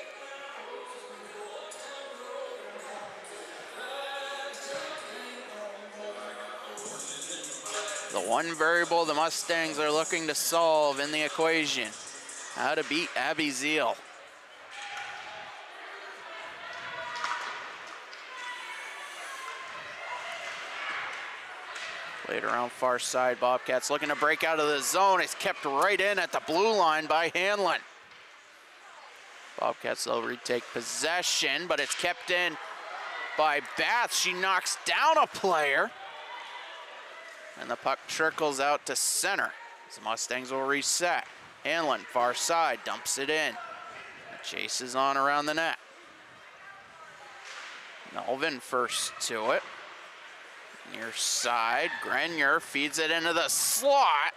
The one variable the Mustangs are looking to solve in the equation, how to beat Abby Zeal. Played around far side, Bobcats looking to break out of the zone. It's kept right in at the blue line by Hanlon. Bobcats will retake possession, but it's kept in by Bath. She knocks down a player. And the puck trickles out to center. The Mustangs will reset. Hanlon, far side, dumps it in. Chases on around the net. Melvin first to it. Near side, Grenier feeds it into the slot.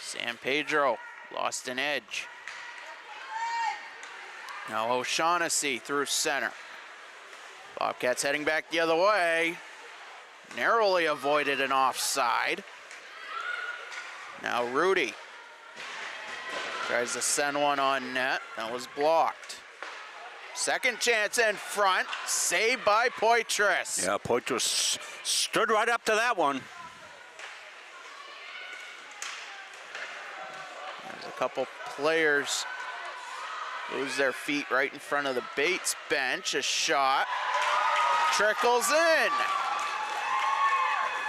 San Pedro lost an edge. Now O'Shaughnessy through center. Bobcats heading back the other way. Narrowly avoided an offside. Now Rudy tries to send one on net. That was blocked. Second chance in front, saved by Poitras. Yeah, Poitras stood right up to that one. There's a couple players lose their feet right in front of the Bates bench. A shot trickles in.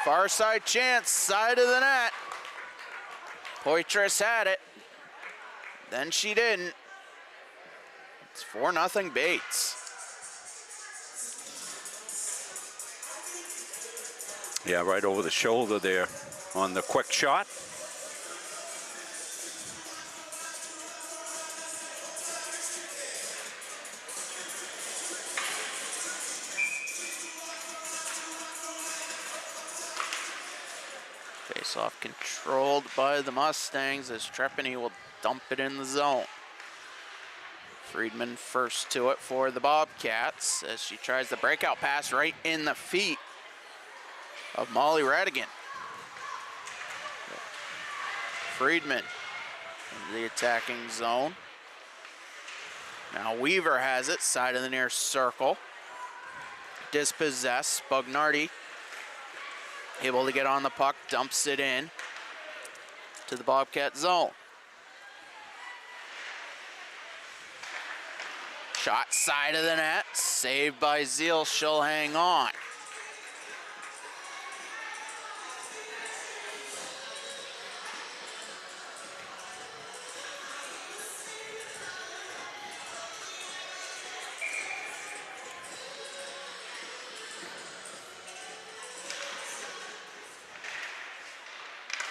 Far side chance, side of the net. Poitras had it, then she didn't. It's 4-0 Bates. Yeah, right over the shoulder there on the quick shot. Face-off controlled by the Mustangs as Trepany will dump it in the zone. Friedman first to it for the Bobcats as she tries the breakout pass right in the feet of Molly Radigan. Friedman into the attacking zone. Now Weaver has it, side of the near circle. Dispossessed, Spugnardi able to get on the puck, dumps it in to the Bobcat zone. Shot side of the net, saved by Zeal, she'll hang on.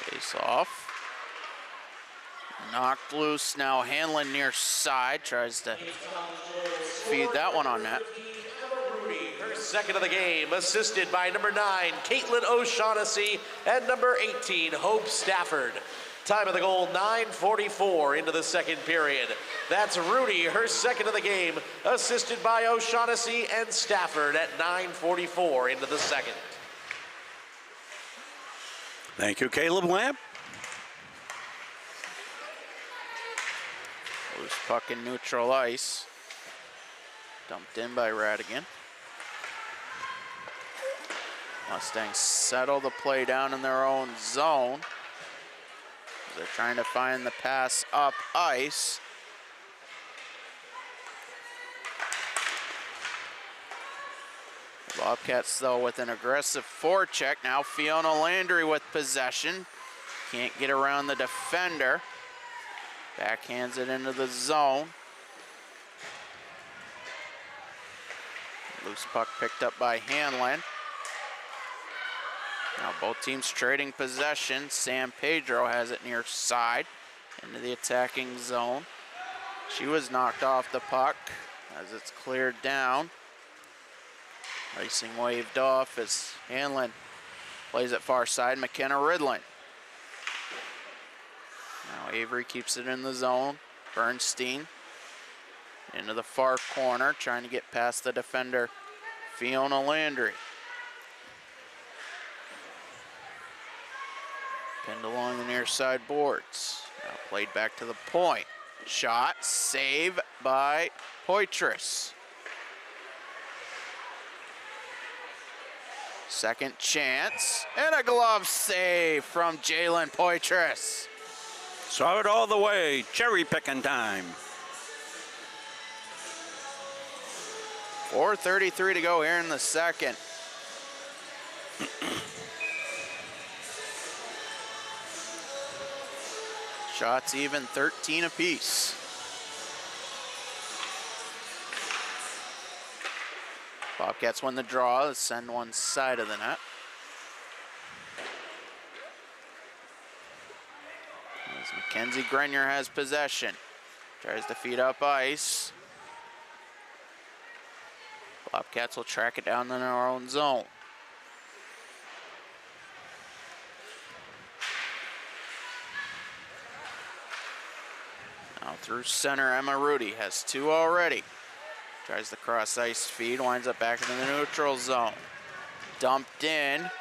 Face off. Knocked loose now. Hanlon near side tries to feed that one on net. Her second of the game, assisted by number 9, Caitlin O'Shaughnessy, and number 18, Hope Stafford. Time of the goal, 9:44 into the second period. That's Rudy, her second of the game, assisted by O'Shaughnessy and Stafford at 9:44 into the second. Thank you, Caleb Lamb. Loose puck in neutral ice. Dumped in by Radigan. Mustangs settle the play down in their own zone. They're trying to find the pass up ice. Bobcats, though, with an aggressive forecheck. Now Fiona Landry with possession. Can't get around the defender. Backhands it into the zone. Loose puck picked up by Hanlon. Now both teams trading possession. Sam Pedro has it near side into the attacking zone. She was knocked off the puck as it's cleared down. Icing waved off as Hanlon plays it far side. McKenna Ridlin. Now Avery keeps it in the zone. Bernstein into the far corner, trying to get past the defender, Fiona Landry. Pinned along the near side boards. Now played back to the point. Shot, save by Poitras. Second chance, and a glove save from Jalen Poitras. Saw it all the way, cherry picking time. 4:33 to go here in the second. Shots even, 13 apiece. Bobcats win the draw. Let's send one side of the net. As Mackenzie Grenier has possession. Tries to feed up ice. Bobcats will track it down in our own zone. Now through center, Emma Rudy has two already. Tries the cross ice feed, winds up back into the neutral zone. Dumped in,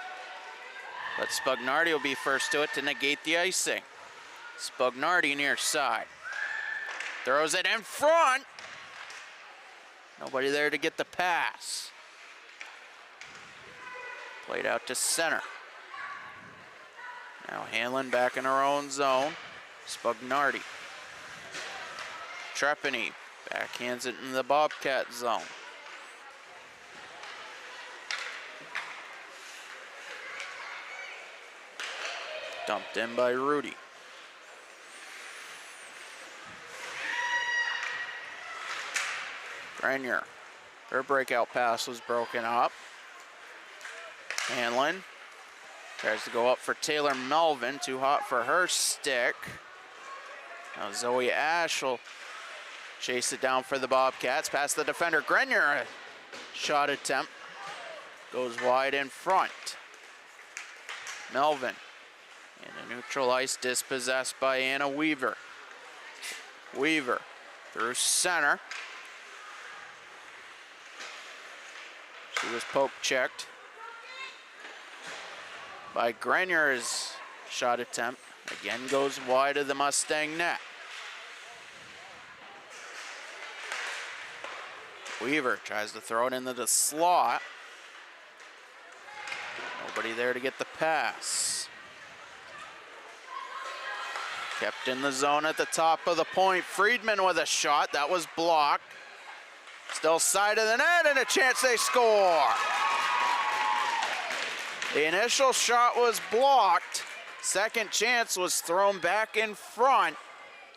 but Spugnardi will be first to it to negate the icing. Spugnardi near side. Throws it in front. Nobody there to get the pass. Played out to center. Now Hanlon back in her own zone. Spugnardi. Trepany Backhands it in the Bobcat zone. Dumped in by Rudy. Grenier. Her breakout pass was broken up. Hanlon tries to go up for Taylor Melvin. Too hot for her stick. Now Zoe Ash will chase it down for the Bobcats. Past the defender. Grenier. A shot attempt. Goes wide in front. Melvin in a neutral ice, dispossessed by Anna Weaver. Weaver through center. She was poke checked by Grenier's shot attempt. Again goes wide of the Mustang net. Weaver tries to throw it into the slot. Nobody there to get the pass. Kept in the zone at the top of the point. Friedman with a shot. That was blocked. Still side of the net and a chance they score. The initial shot was blocked. Second chance was thrown back in front.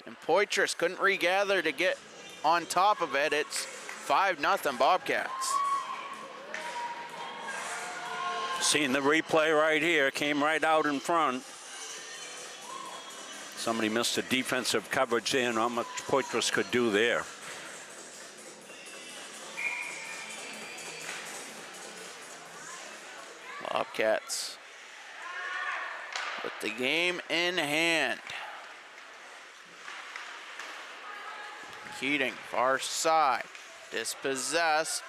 And Poitras couldn't regather to get on top of it. It's 5-0 Bobcats. Seeing the replay right here, came right out in front. Somebody missed a defensive coverage there, and not much Poitras could do there. Bobcats with the game in hand. Keating, far side, dispossessed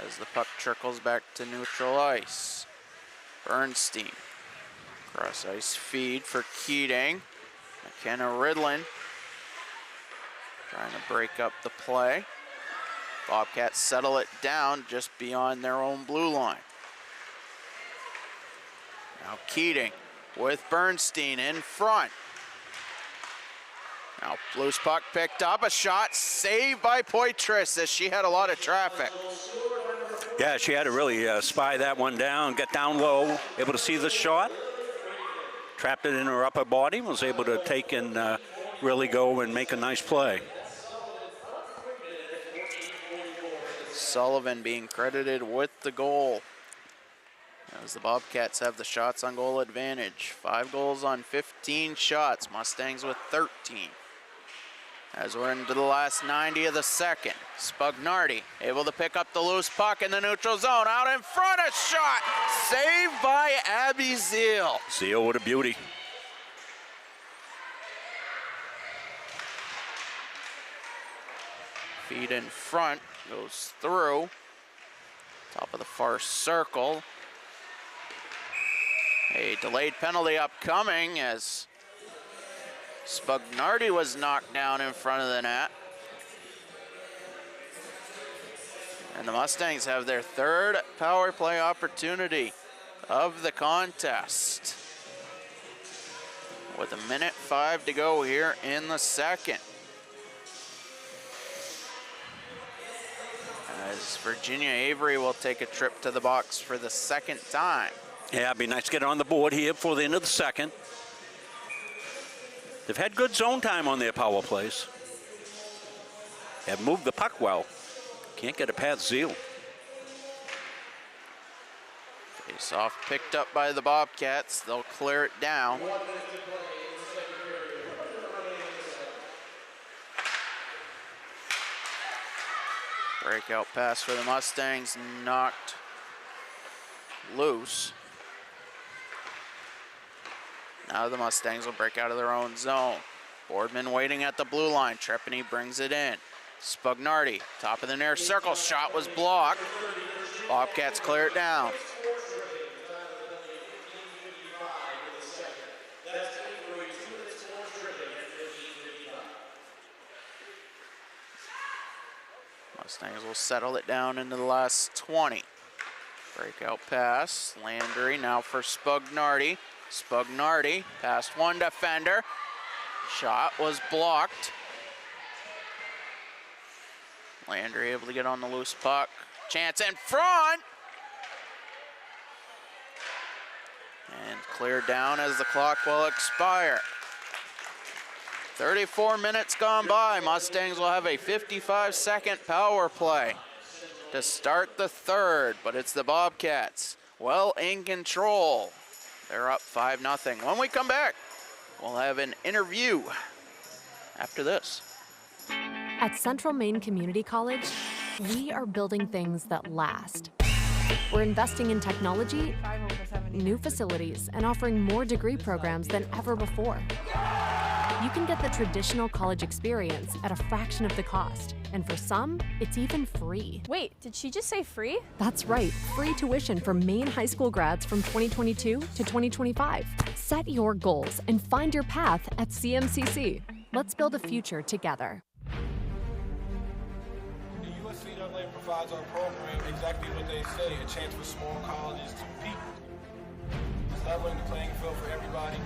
as the puck trickles back to neutral ice. Bernstein, cross ice feed for Keating. McKenna Ridlin trying to break up the play. Bobcats settle it down just beyond their own blue line. Now Keating with Bernstein in front. Now loose puck picked up, a shot saved by Poitras as she had a lot of traffic. Yeah, she had to really spy that one down, get down low, able to see the shot. Trapped it in her upper body, was able to take and really go and make a nice play. Sullivan being credited with the goal, as the Bobcats have the shots on goal advantage. 5 goals on 15 shots, Mustangs with 13. As we're into the last 90 of the second, Spugnardi able to pick up the loose puck in the neutral zone. Out in front, a shot saved by Abby Zeal. Zeal with a beauty. Feed in front, goes through. Top of the far circle. A delayed penalty upcoming as Spugnardi was knocked down in front of the net. And the Mustangs have their third power play opportunity of the contest. With 1:05 to go here in the second. As Virginia Avery will take a trip to the box for the second time. Yeah, it'd be nice to get on the board here before the end of the second. They've had good zone time on their power plays. Have moved the puck well. Can't get it past Zeal. Face off picked up by the Bobcats. They'll clear it down. Breakout pass for the Mustangs, knocked loose. Now the Mustangs will break out of their own zone. Boardman waiting at the blue line. Trepany brings it in. Spugnardi, top of the near circle. Shot was blocked. Bobcats clear it down. Mustangs will settle it down into the last 20. Breakout pass. Landry now for Spugnardi. Spugnardi past one defender. Shot was blocked. Landry able to get on the loose puck. Chance in front. And cleared down as the clock will expire. 34 minutes gone by. Mustangs will have a 55-second power play to start the third, but it's the Bobcats well in control. They're up 5-0. When we come back, we'll have an interview after this. At Central Maine Community College, we are building things that last. We're investing in technology, new facilities, and offering more degree programs than ever before. You can get the traditional college experience at a fraction of the cost, and for some, it's even free. Wait, did she just say free? That's right, free tuition for Maine high school grads from 2022 to 2025. Set your goals and find your path at CMCC. Let's build a future together. The USCAA provides our program exactly what they say, a chance for small colleges to compete. It's leveling the playing field for everybody.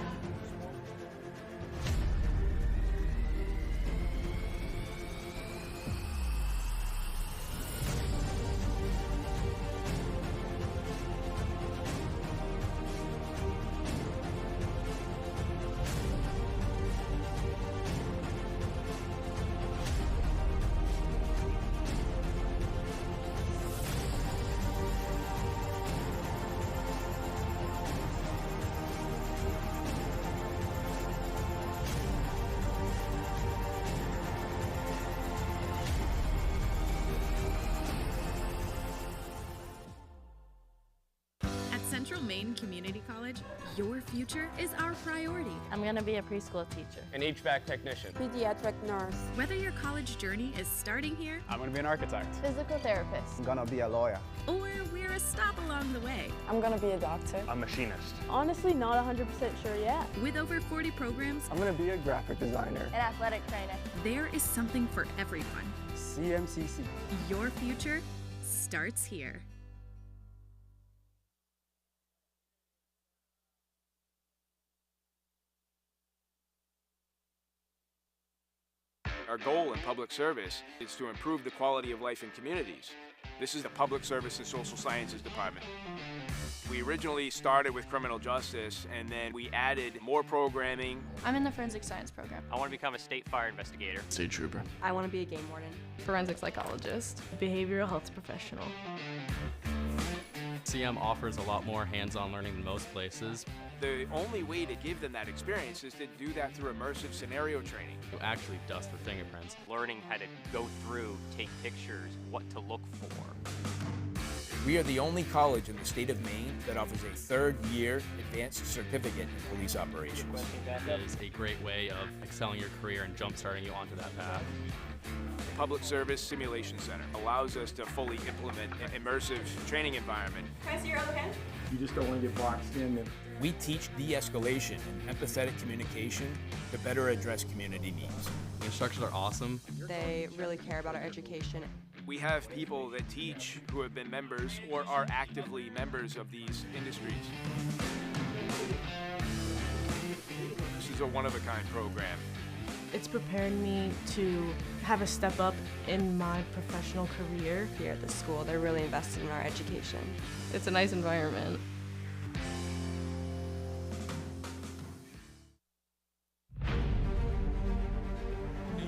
Central Maine Community College, your future is our priority. I'm going to be a preschool teacher. An HVAC technician. Pediatric nurse. Whether your college journey is starting here, I'm going to be an architect. Physical therapist. I'm gonna be a lawyer. or we're a stop along the way. I'm gonna be a doctor. A machinist. Honestly, not 100% sure yet. With over 40 programs, I'm gonna be a graphic designer. An athletic trainer. there is something for everyone. CMCC. Your future starts here. Our goal in public service is to improve the quality of life in communities. This is the Public Service and Social Sciences Department. We originally started with criminal justice, and then we added more programming. I'm in the forensic science program. I want to become a state fire investigator. State trooper. I want to be a game warden. Forensic psychologist. Behavioral health professional. CM offers a lot more hands-on learning than most places. The only way to give them that experience is to do that through immersive scenario training. You actually dust for fingerprints. Learning how to go through, take pictures, what to look for. We are the only college in the state of Maine that offers a third-year advanced certificate in police operations. It is a great way of excelling your career and jump-starting you onto that path. The Public Service Simulation Center allows us to fully implement an immersive training environment. Can I see your other hand? You just don't want to get boxed in. We teach de-escalation and empathetic communication to better address community needs. The instructors are awesome. They really care about our education. We have people that teach who have been members or are actively members of these industries. This is a one-of-a-kind program. It's prepared me to have a step up in my professional career. Here at the school, they're really invested in our education. It's a nice environment. The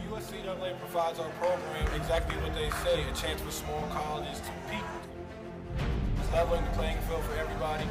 USCAA provides our program exactly what they say, a chance for small colleges to compete. It's leveling the playing field for everybody.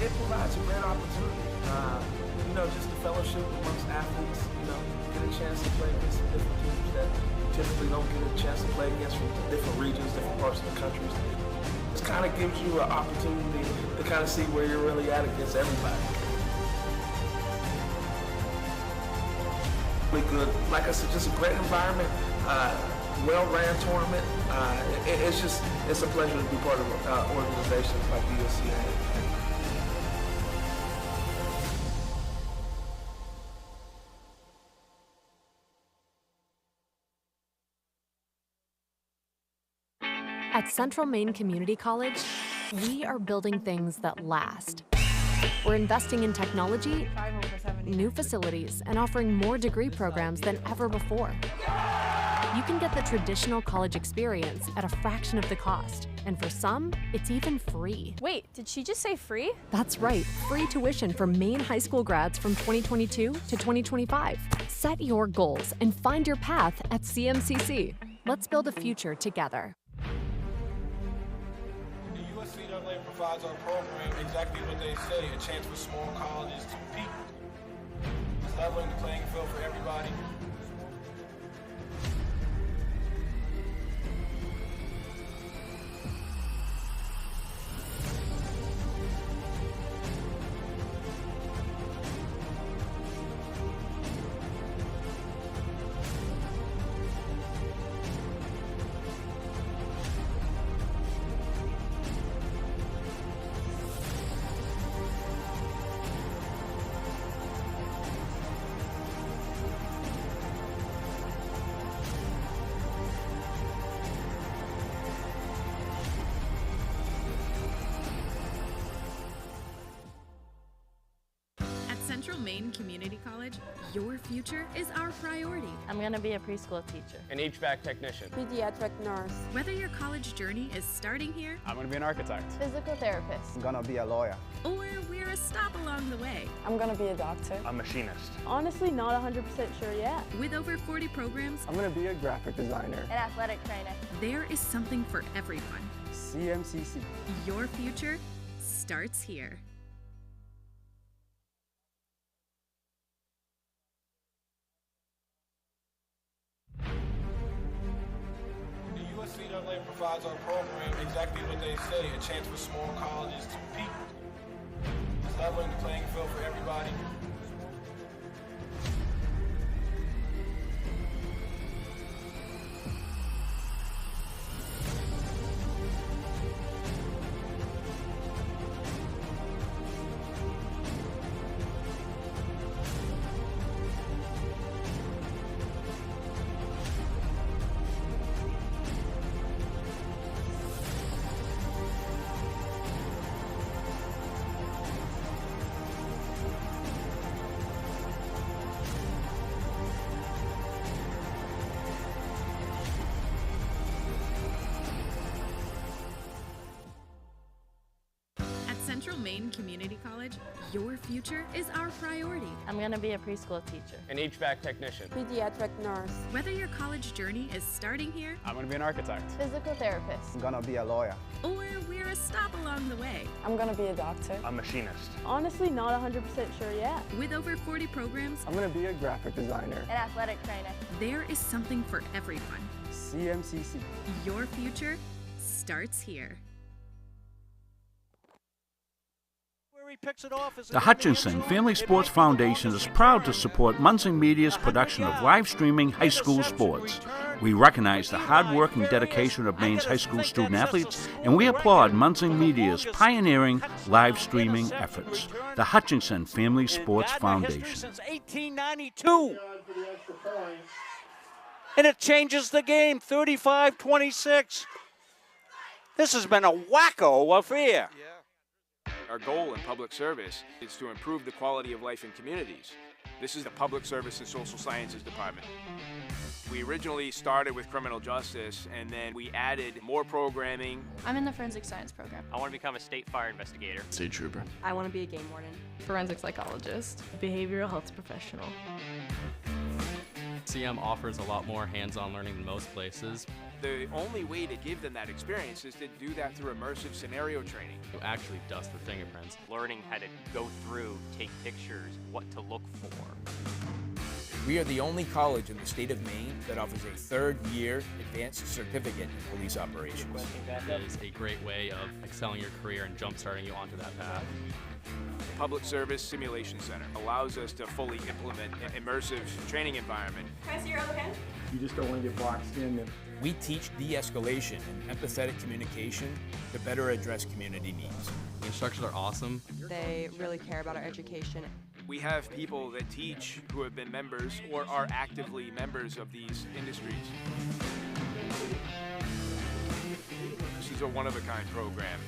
It provides a great opportunity, just the fellowship amongst athletes, get a chance to play against some different teams that typically don't get a chance to play against from different regions, different parts of the country. It's just kind of gives you an opportunity to kind of see where you're really at against everybody. Good. Like I said, just a great environment, well-ran tournament. It's a pleasure to be part of organizations like the USCA. At Central Maine Community College, we are building things that last. We're investing in technology, new facilities, and offering more degree programs than ever before. You can get the traditional college experience at a fraction of the cost, and for some, it's even free. Wait, did she just say free? That's right, free tuition for Maine high school grads from 2022 to 2025. Set your goals and find your path at CMCC. Let's build a future together. USCA provides our program exactly what they say, a chance for small colleges to compete. It's leveling the playing field for everybody. Central Maine Community College, your future is our priority. I'm going to be a preschool teacher. An HVAC technician. Pediatric nurse. Whether your college journey is starting here, I'm going to be an architect. Physical therapist. I'm gonna be a lawyer. or we're a stop along the way. I'm gonna be a doctor. A machinist. Honestly, not 100% sure yet. With over 40 programs, I'm gonna be a graphic designer. An athletic trainer. there is something for everyone. CMCC. Your future starts here. USCA provides our program exactly what they say, a chance for small colleges to compete. It's leveling the playing field for everybody. Central Maine Community College, your future is our priority. I'm going to be a preschool teacher. An HVAC technician. Pediatric nurse. Whether your college journey is starting here, I'm going to be an architect. Physical therapist. I'm gonna be a lawyer. or we're a stop along the way. I'm gonna be a doctor. A machinist. Honestly, not 100% sure yet. With over 40 programs, I'm gonna be a graphic designer. An athletic trainer. there is something for everyone. CMCC. Your future starts here. The Hutchinson Family Sports Foundation is proud to support Munson Media's production of live streaming high school sports. We recognize the hard work and dedication of Maine's high school student athletes, and we applaud Munson Media's pioneering live streaming efforts. The Hutchinson Family Sports Foundation. Since 1892. And it changes the game, 35-26. This has been a wacko affair. Our goal in public service is to improve the quality of life in communities. This is the Public Service and Social Sciences Department. We originally started with criminal justice, and then we added more programming. I'm in the forensic science program. I want to become a state fire investigator. State trooper. I want to be a game warden. Forensic psychologist. Behavioral health professional. CM offers a lot more hands-on learning than most places. The only way to give them that experience is to do that through immersive scenario training. You actually dust for fingerprints. Learning how to go through, take pictures, what to look for. We are the only college in the state of Maine that offers a third-year advanced certificate in police operations. It is a great way of excelling your career and jump-starting you onto that path. The Public Service Simulation Center allows us to fully implement an immersive training environment. Can I see your other hand? You just don't want to get boxed in. We teach de-escalation and empathetic communication to better address community needs. The instructors are awesome. They really care about our education. We have people that teach who have been members or are actively members of these industries. This is a one-of-a-kind program.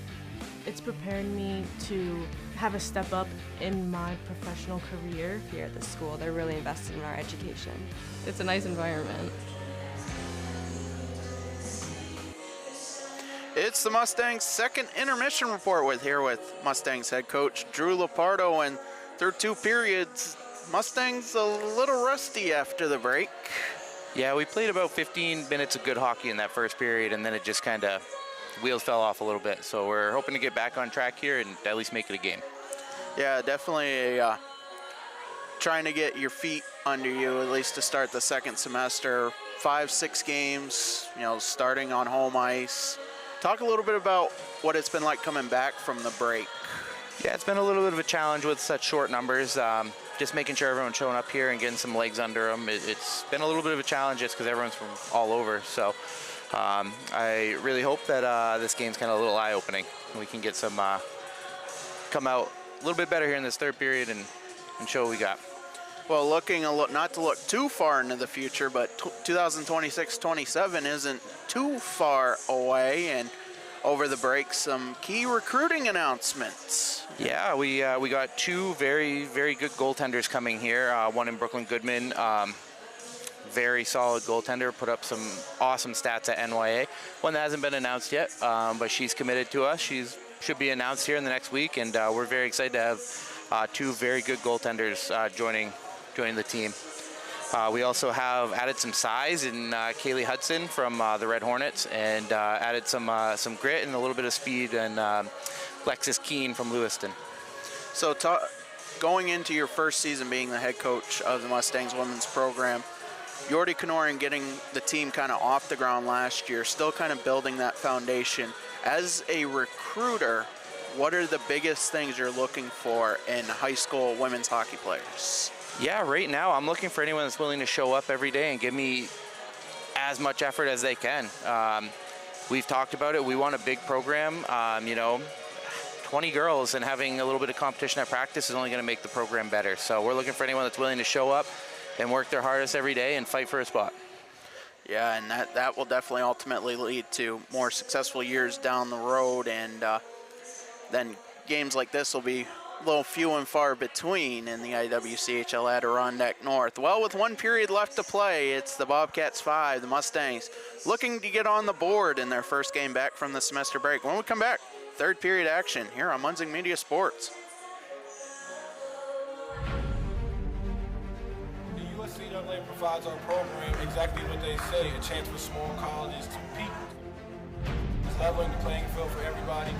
It's preparing me to have a step up in my professional career. Here at the school, they're really invested in our education. It's a nice environment. It's the Mustangs' second intermission report with Mustangs head coach Drew Lepardo, and through 2 periods, Mustangs a little rusty after the break. Yeah, we played about 15 minutes of good hockey in that first period, and then it just kind of wheels fell off a little bit. So we're hoping to get back on track here and at least make it a game. Yeah, definitely trying to get your feet under you at least to start the second semester. 5-6 games, starting on home ice. Talk a little bit about what it's been like coming back from the break. Yeah, it's been a little bit of a challenge with such short numbers. Just making sure everyone's showing up here and getting some legs under them. It's been a little bit of a challenge just because everyone's from all over. So I really hope that this game's kind of a little eye-opening. We can get some, come out a little bit better here in this third period and show what we got. Well, not to look too far into the future, but 2026-27 isn't too far away, and over the break, some key recruiting announcements. Yeah, we got 2 very, very good goaltenders coming here. One in Brooklyn Goodman, very solid goaltender, put up some awesome stats at NYA. One that hasn't been announced yet, but she's committed to us. She's should be announced here in the next week, and we're very excited to have 2 very good goaltenders joining the team. We also have added some size in Kaylee Hudson from the Red Hornets, and added some grit and a little bit of speed in Lexus Keene from Lewiston. So going into your first season being the head coach of the Mustangs women's program, Yordi Kanoran getting the team kind of off the ground last year, still kind of building that foundation. As a recruiter, what are the biggest things you're looking for in high school women's hockey players? Yeah, right now I'm looking for anyone that's willing to show up every day and give me as much effort as they can. We've talked about it. We want a big program. 20 girls and having a little bit of competition at practice is only going to make the program better. So we're looking for anyone that's willing to show up and work their hardest every day and fight for a spot. Yeah, and that will definitely ultimately lead to more successful years down the road, and then games like this will be a little few and far between in the IWCHL Adirondack North. Well, with 1 period left to play, it's the Bobcats 5, the Mustangs looking to get on the board in their first game back from the semester break. When we come back, third period action here on Munsing Media Sports. The USCAA provides our program exactly what they say, a chance for small colleges to compete. It's leveling the playing field for everybody.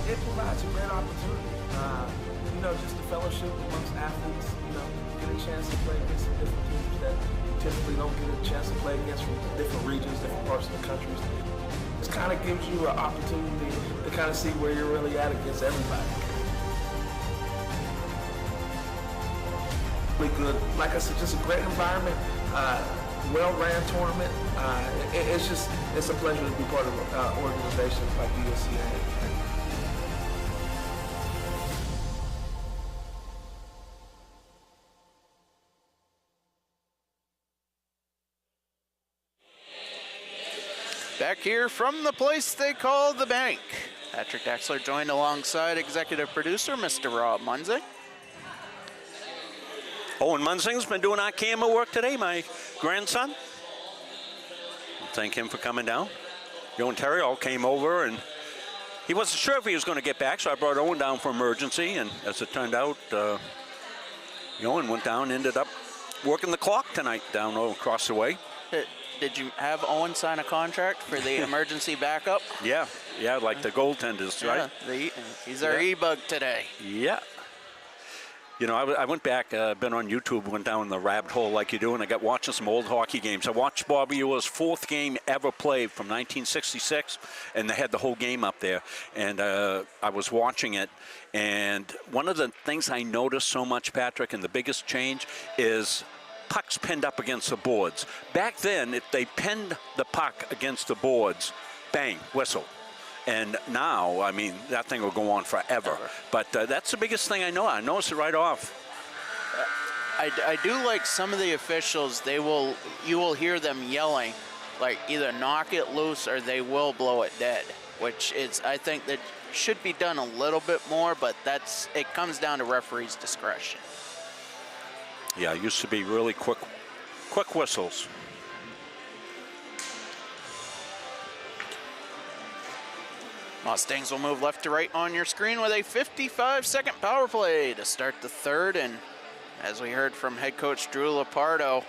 It provides a great opportunity, just the fellowship amongst athletes, get a chance to play against some different teams that you typically don't get a chance to play against from different regions, different parts of the country. It kind of gives you an opportunity to kind of see where you're really at against everybody. Really good. Like I said, just a great environment, well-ran tournament. It's a pleasure to be part of organizations like the USCA. Back here from the place they call the bank. Patrick Dexler joined alongside executive producer, Mr. Rob Munzing. Owen Munzing's been doing our camera work today, my grandson. Thank him for coming down. Joe and Terry all came over, and he wasn't sure if he was going to get back, so I brought Owen down for emergency, and as it turned out, Owen went down, ended up working the clock tonight down across the way. Did you have Owen sign a contract for the emergency backup? Yeah, like the goaltenders, right? He's our e-bug today. Yeah. You know, I went back, been on YouTube, went down the rabbit hole like you do, and I got watching some old hockey games. I watched Bobby Ewer's 4th game ever played from 1966, and they had the whole game up there. And I was watching it, and one of the things I noticed so much, Patrick, and the biggest change is pucks pinned up against the boards. Back then, if they pinned the puck against the boards, bang, whistle. And now, I mean, that thing will go on forever. But that's the biggest thing I know. I noticed it right off. I do like some of the officials, you will hear them yelling, like either knock it loose or they will blow it dead, which is, I think that should be done a little bit more, but it comes down to referee's discretion. Yeah, it used to be really quick whistles. Mustangs will move left to right on your screen with a 55-second power play to start the third. And as we heard from head coach Drew Lepardo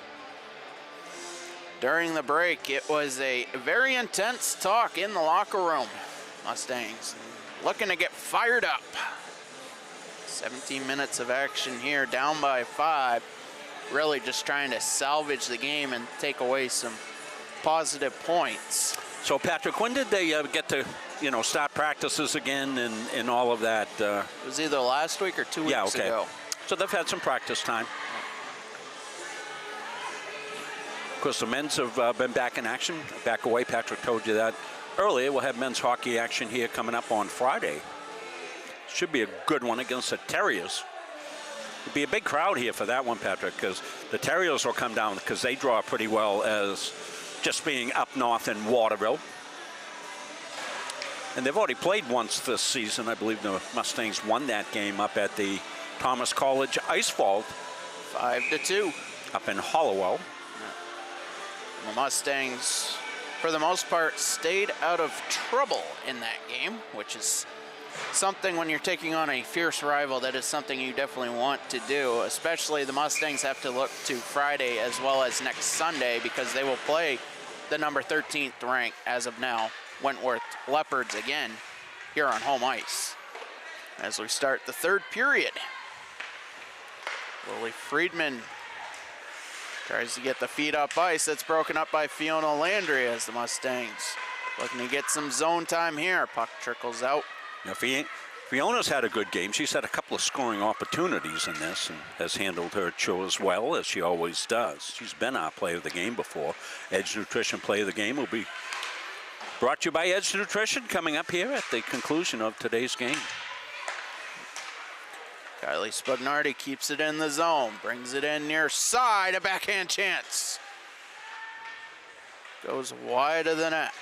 during the break, it was a very intense talk in the locker room. Mustangs looking to get fired up. 17 minutes of action here, down by 5. Really just trying to salvage the game and take away some positive points. So, Patrick, when did they get to, start practices again and all of that? It was either last week or 2 weeks ago. So they've had some practice time. Of course, the men's have been back in action, back away. Patrick told you that earlier. We'll have men's hockey action here coming up on Friday. Should be a good one against the Terriers. It'll be a big crowd here for that one, Patrick, because the Terriers will come down because they draw pretty well as just being up north in Waterville. And they've already played once this season. I believe the Mustangs won that game up at the Thomas College Ice Vault. 5-2. Up in Hollowell. The Mustangs, for the most part, stayed out of trouble in that game, which is something when you're taking on a fierce rival, that is something you definitely want to do. Especially the Mustangs have to look to Friday as well as next Sunday, because they will play the number 13th rank as of now, Wentworth Leopards, again here on home ice as we start the third period. Lily Friedman tries to get the feed up ice. That's broken up by Fiona Landry as the Mustangs looking to get some zone time here. Puck trickles out. Now, Fiona's had a good game. She's had a couple of scoring opportunities in this and has handled her chores well, as she always does. She's been our player of the game before. Edge Nutrition Player of the Game will be brought to you by Edge Nutrition coming up here at the conclusion of today's game. Kylie Spugnardi keeps it in the zone, brings it in near side, a backhand chance. Goes wide of the net.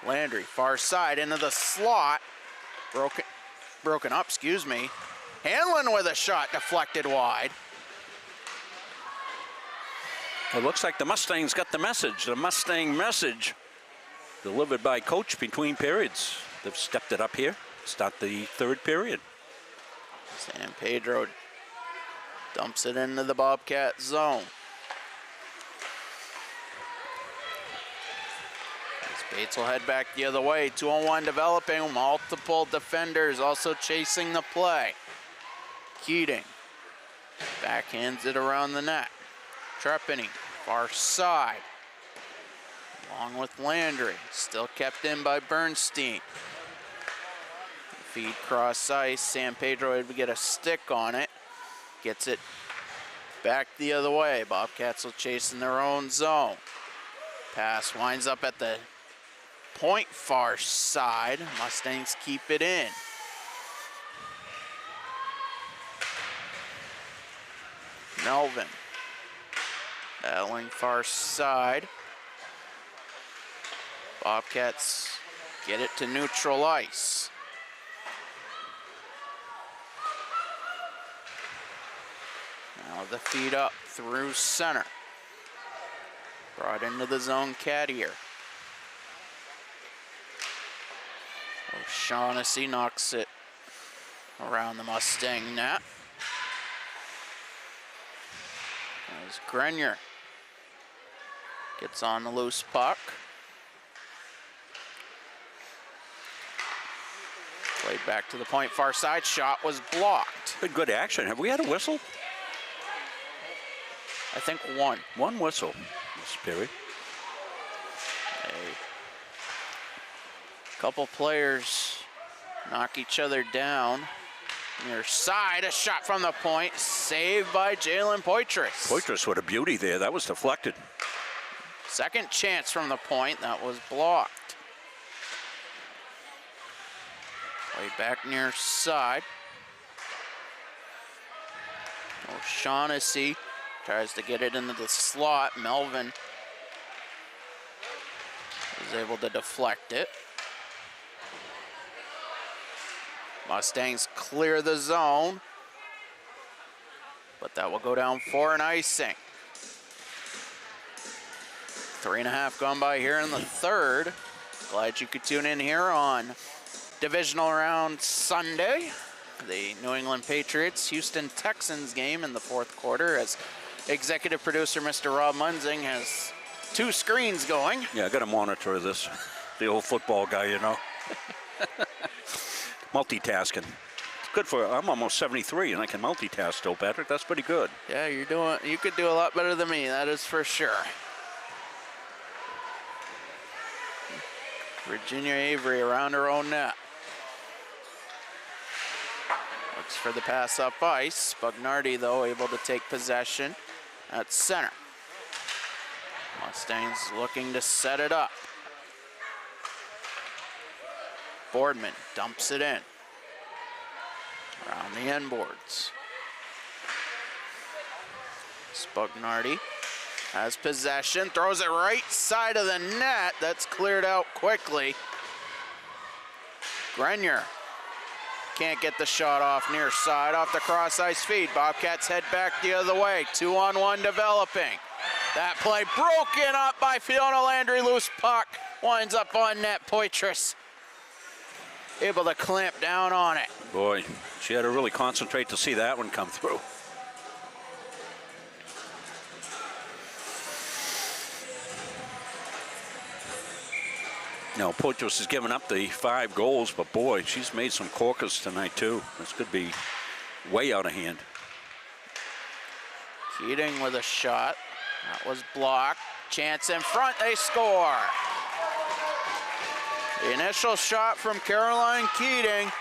Landry, far side into the slot. Broken up, excuse me. Hanlon with a shot deflected wide. It looks like the Mustangs got the message, the Mustang message, delivered by coach between periods. They've stepped it up here, start the third period. San Pedro dumps it into the Bobcat zone. Bates will head back the other way. 2-on-1 developing, multiple defenders also chasing the play. Keating backhands it around the net. Trepany, far side. Along with Landry, still kept in by Bernstein. Feed cross ice, San Pedro would get a stick on it. Gets it back the other way. Bobcats will chase in their own zone. Pass winds up at the point far side. Mustangs keep it in. Melvin battling far side. Bobcats get it to neutral ice. Now the feed up through center. Brought into the zone, Caddier. O'Shaughnessy knocks it around the Mustang net. As Grenier gets on the loose puck. Played back to the point, far side, shot was blocked. Good action. Have we had a whistle? I think one. One whistle, Miss Perry. A couple players knock each other down. Near side, a shot from the point, saved by Jalen Poitras. Poitras with a beauty there. That was deflected. Second chance from the point, that was blocked. Played back near side. O'Shaughnessy tries to get it into the slot. Melvin is able to deflect it. Mustangs clear the zone, but that will go down for an icing. 3.5 gone by here in the third. Glad you could tune in here on divisional round Sunday. The New England Patriots Houston Texans game in the fourth quarter, as executive producer Mr. Rob Munzing has 2 screens going. Yeah, I got to monitor this. The old football guy, you know. Multitasking. It's good for, I'm almost 73 and I can multitask still, Patrick. That's pretty good. Yeah, you could do a lot better than me, that is for sure. Virginia Avery around her own net. Looks for the pass up ice. Bugnardi, though, able to take possession at center. Mustangs looking to set it up. Boardman dumps it in. Around the end boards. Spugnardi has possession, throws it right side of the net. That's cleared out quickly. Grenier can't get the shot off near side, off the cross ice feed. Bobcats head back the other way. 2-on-1 developing. That play broken up by Fiona Landry. Loose puck winds up on net. Poitras able to clamp down on it. Boy, she had to really concentrate to see that one come through. Now, Poitras has given up the 5 goals, but boy, she's made some corkers tonight too. This could be way out of hand. Keating with a shot. That was blocked. Chance in front, they score. The initial shot from Caroline Keating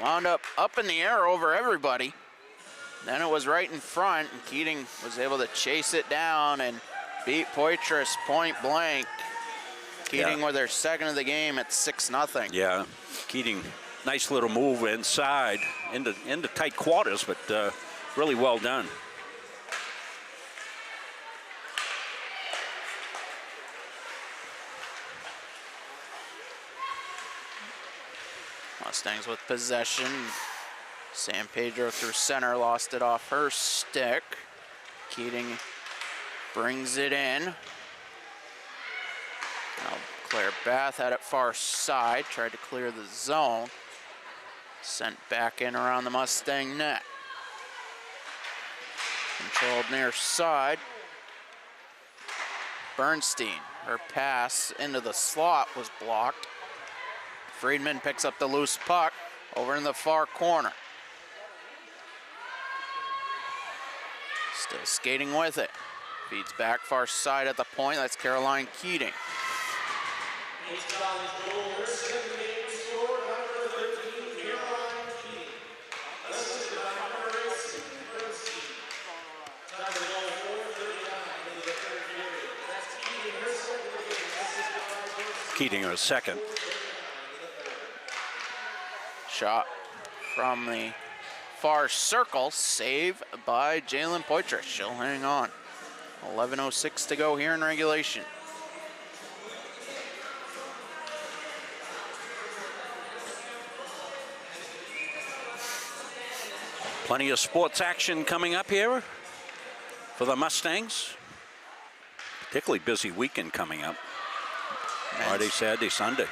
wound up in the air over everybody. Then it was right in front, and Keating was able to chase it down and beat Poitras point blank. Keating with her second of the game at 6-0. Yeah, Keating, nice little move inside, into tight quarters, but really well done. Mustangs with possession. San Pedro through center, lost it off her stick. Keating brings it in. Now Claire Bath had it far side, tried to clear the zone. Sent back in around the Mustang net. Controlled near side. Bernstein, her pass into the slot was blocked. Friedman picks up the loose puck over in the far corner. Still skating with it. Feeds back far side at the point. That's Caroline Keating. Keating her second. Shot from the far circle, save by Jalen Poitras. She'll hang on. 11:06 to go here in regulation. Plenty of sports action coming up here for the Mustangs. Particularly busy weekend coming up. Friday, Saturday, Sunday.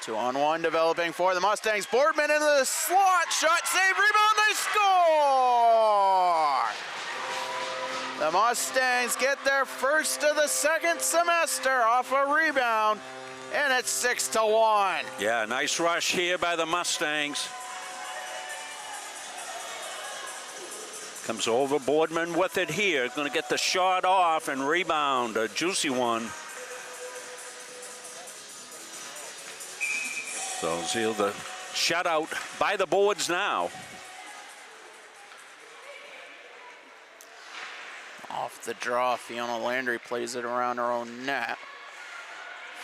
2-on-1 developing for the Mustangs. Boardman into the slot. Shot, save, rebound, they score! The Mustangs get their first of the second semester off a rebound, and it's 6-1. Yeah, nice rush here by the Mustangs. Comes over Boardman with it here. Going to get the shot off and rebound. A juicy one. So Zeal the shutout by the boards now. Off the draw, Fiona Landry plays it around her own net.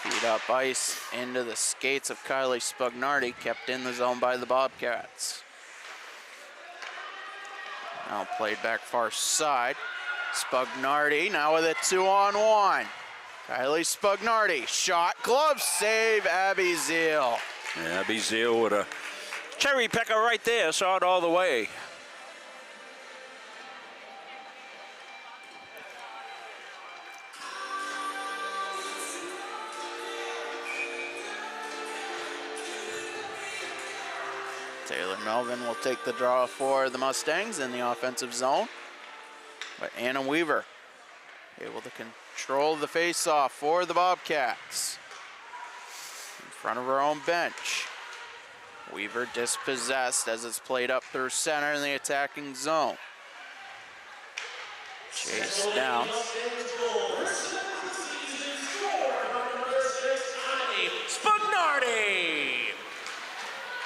Feed up ice into the skates of Kylie Spugnardi, kept in the zone by the Bobcats. Now played back far side. Spugnardi now with a 2-on-1. Kylie Spugnardi, shot, glove save, Abby Zeal. Yeah, Abby Zeal with a cherry picker right there, saw it all the way. Taylor Melvin will take the draw for the Mustangs in the offensive zone. But Anna Weaver able to control the face-off for the Bobcats. In front of her own bench. Weaver dispossessed as it's played up through center in the attacking zone. Chase down. Spugnardi.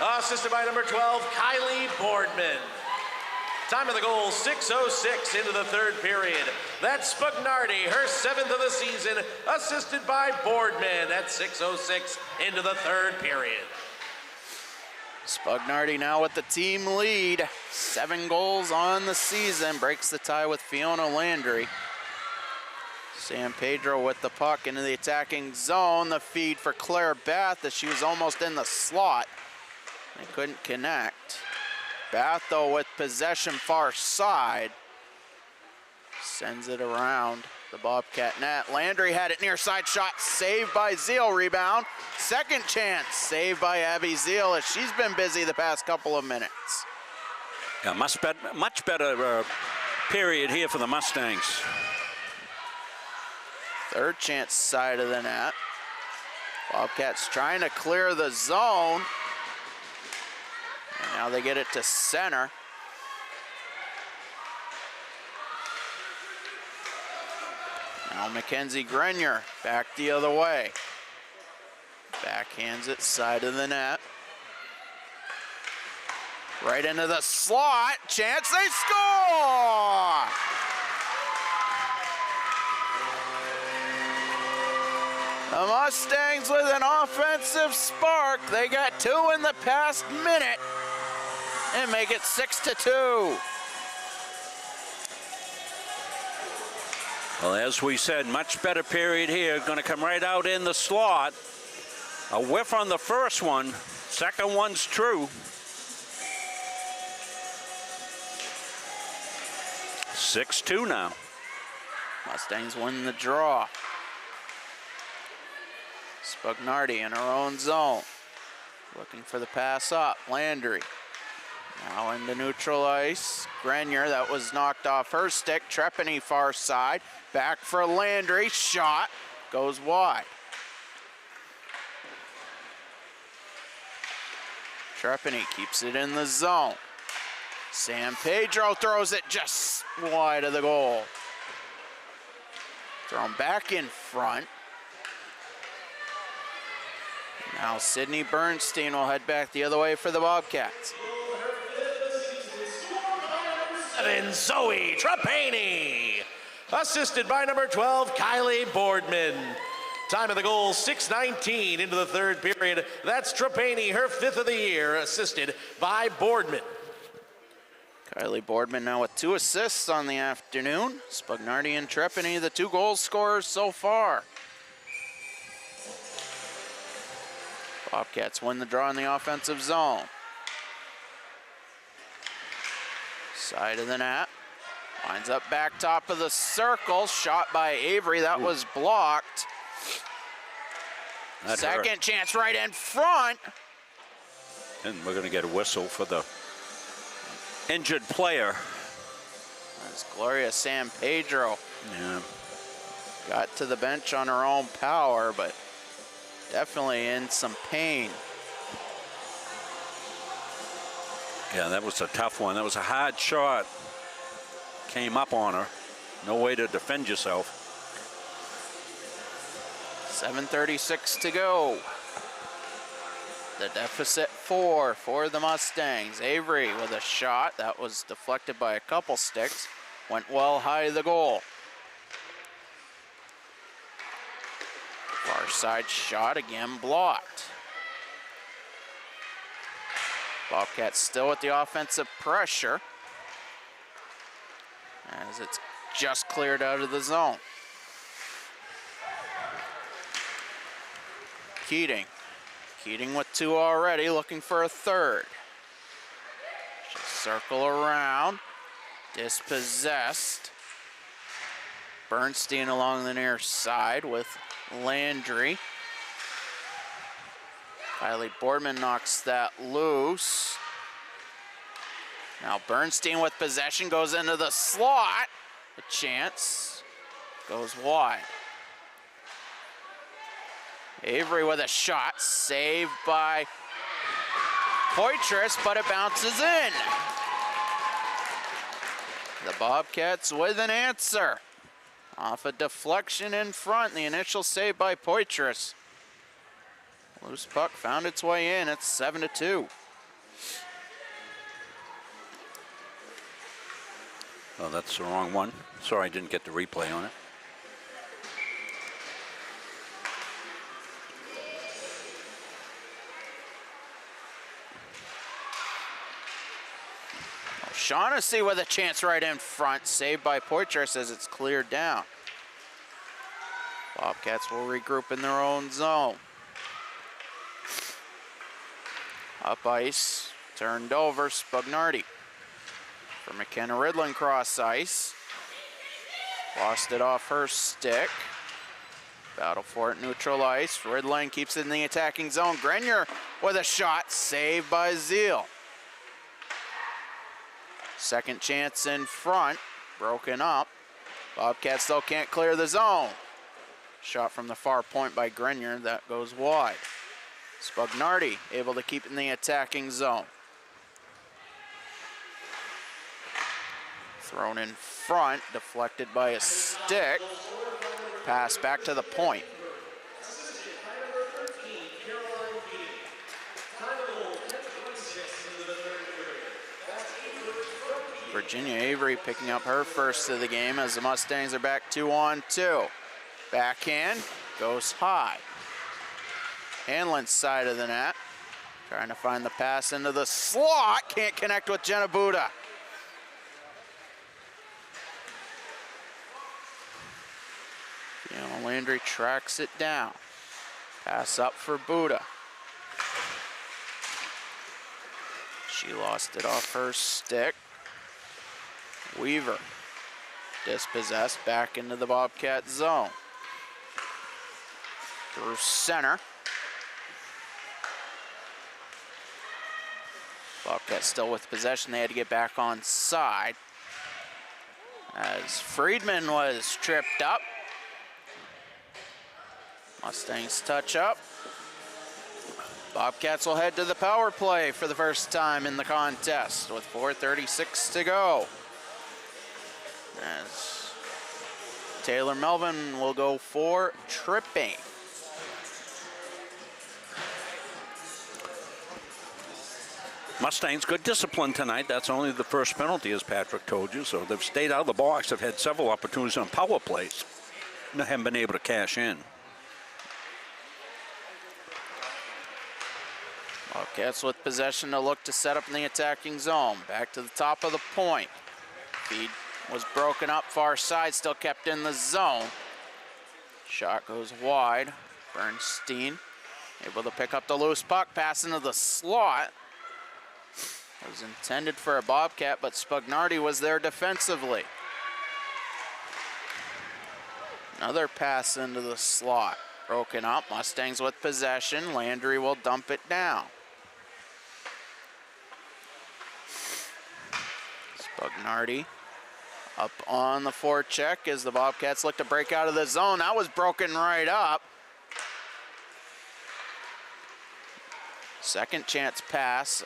Assisted by number 12, Kylie Boardman. Time of the goal, 6:06 into the third period. That's Spugnardi, her 7th of the season, assisted by Boardman at 6:06 into the third period. Spugnardi now with the team lead. 7 goals on the season, breaks the tie with Fiona Landry. San Pedro with the puck into the attacking zone. The feed for Claire Bath as she was almost in the slot. They couldn't connect. Bath, though, with possession far side. Sends it around the Bobcat net. Landry had it near side shot, saved by Zeal, rebound. Second chance, saved by Abby Zeal as she's been busy the past couple of minutes. Yeah, much better period here for the Mustangs. Third chance side of the net. Bobcats trying to clear the zone. And now they get it to center. Now Mackenzie Grenier back the other way. Backhands it side of the net. Right into the slot. Chance, they score! The Mustangs with an offensive spark. They got 2 in the past minute and make it 6-2. Well, as we said, much better period here. Going to come right out in the slot. A whiff on the first one. Second one's true. 6-2 now. Mustangs win the draw. Spugnardi in her own zone. Looking for the pass up. Landry. Now into neutral ice. Grenier, that was knocked off her stick. Trepany far side. Back for Landry. Shot. Goes wide. Trepany keeps it in the zone. San Pedro throws it just wide of the goal. Thrown back in front. Now Sydney Bernstein will head back the other way for the Bobcats. And Zoe Trapani, assisted by number 12, Kylie Boardman. Time of the goal, 6:19 into the third period. That's Trapani, her 5th of the year, assisted by Boardman. Kylie Boardman now with 2 assists on the afternoon. Spugnardi and Trepany, the 2 goal scorers so far. Bobcats win the draw in the offensive zone. Side of the net. Winds up back top of the circle. Shot by Avery. That was blocked. That Second hurt. chance right in front. And we're going to get a whistle for the injured player. That's Gloria San Pedro. Yeah. Got to the bench on her own power, but definitely in some pain. Yeah, that was a tough one. That was a hard shot. Came up on her. No way to defend yourself. 7:36 to go. The deficit 4 for the Mustangs. Avery with a shot that was deflected by a couple sticks. Went well high of the goal. Far side shot again blocked. Bobcats still with the offensive pressure as it's just cleared out of the zone. Keating with 2 already, looking for a third. Just circle around, dispossessed. Bernstein along the near side with Landry. Kylie Boardman knocks that loose. Now Bernstein with possession goes into the slot. A chance goes wide. Avery with a shot, saved by Poitras, but it bounces in. The Bobcats with an answer. Off a deflection in front, the initial save by Poitras. Loose puck found its way in. It's 7-2. Oh, that's the wrong one. Sorry, I didn't get the replay on it. Shaughnessy with a chance right in front, saved by Poitras as it's cleared down. Bobcats will regroup in their own zone. Up ice, turned over, Spugnardi. For McKenna Ridlin cross ice. Lost it off her stick. Battle for it, neutral ice. Ridlin keeps it in the attacking zone. Grenier with a shot, saved by Zeal. Second chance in front, broken up. Bobcats though can't clear the zone. Shot from the far point by Grenier, that goes wide. Spugnardi able to keep in the attacking zone. Thrown in front, deflected by a stick. Pass back to the point. Virginia Avery picking up her first of the game as the Mustangs are back 2-on-2. Backhand goes high. Hanlon's side of the net. Trying to find the pass into the slot. Can't connect with Jenna Buda. Fiona Landry tracks it down. Pass up for Buda. She lost it off her stick. Weaver dispossessed back into the Bobcat zone. Through center. Bobcats still with possession. They had to get back on side. As Friedman was tripped up. Mustangs touch up. Bobcats will head to the power play for the first time in the contest with 4:36 to go. As Taylor Melvin will go for tripping. Mustangs, good discipline tonight. That's only the first penalty, as Patrick told you. So they've stayed out of the box. They've had several opportunities on power plays. They haven't been able to cash in. Bobcats with possession to look to set up in the attacking zone. Back to the top of the point. Feed was broken up far side, still kept in the zone. Shot goes wide. Bernstein able to pick up the loose puck, pass into the slot. It was intended for a Bobcat, but Spugnardi was there defensively. Another pass into the slot. Broken up. Mustangs with possession. Landry will dump it down. Spugnardi up on the forecheck as the Bobcats look to break out of the zone. That was broken right up. Second chance pass.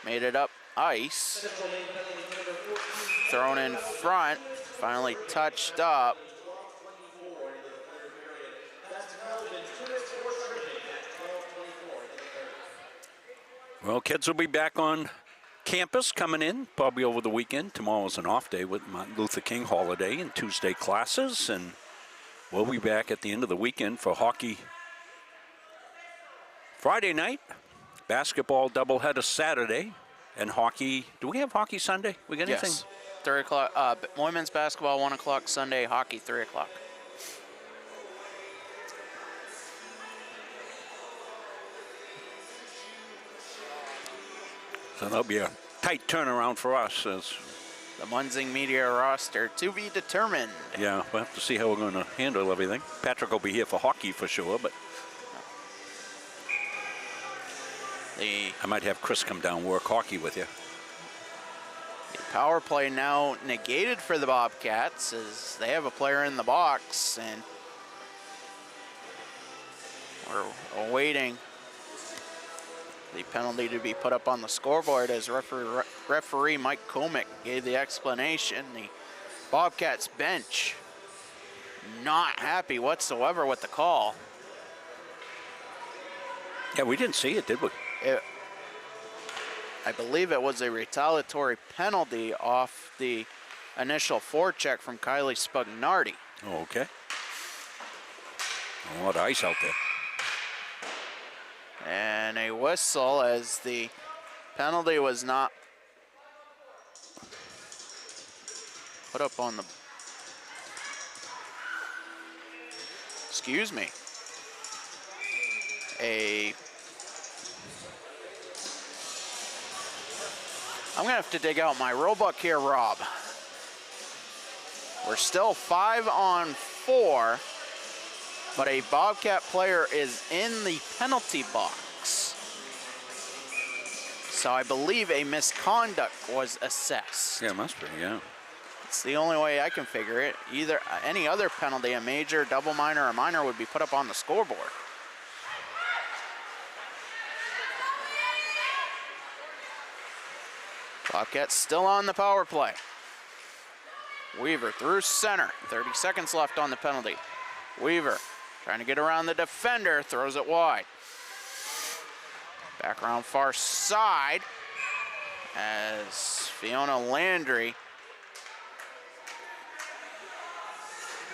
Made it up ice. Thrown in front. Finally touched up. Well, kids will be back on campus coming in probably over the weekend. Tomorrow's an off day with Martin Luther King holiday and Tuesday classes, and we'll be back at the end of the weekend for hockey Friday night, basketball doubleheader Saturday, and hockey. Do we have hockey Sunday? We got anything? Yes. 3 o'clock. Women's basketball 1 o'clock Sunday. Hockey 3 o'clock. So that'll be a tight turnaround for us. As the Munzing Media roster to be determined. Yeah, we'll have to see how we're going to handle everything. Patrick will be here for hockey for sure, but I might have Chris come down and work hockey with you. The power play now negated for the Bobcats as they have a player in the box, and we're awaiting the penalty to be put up on the scoreboard as referee Mike Komick gave the explanation. The Bobcats bench not happy whatsoever with the call. Yeah, we didn't see it, did we? I believe it was a retaliatory penalty off the initial forecheck from Kylie Spugnardi. Oh, okay. A lot of ice out there. And a whistle as the penalty was not put up on the, excuse me, I'm gonna have to dig out my rule book here, Rob. We're still 5-on-4, but a Bobcat player is in the penalty box. So I believe a misconduct was assessed. Yeah, it must be, yeah. It's the only way I can figure it. Either any other penalty, a major, double minor, or minor, would be put up on the scoreboard. Bobcats still on the power play. Weaver through center. 30 seconds left on the penalty. Weaver trying to get around the defender, throws it wide. Back around far side as Fiona Landry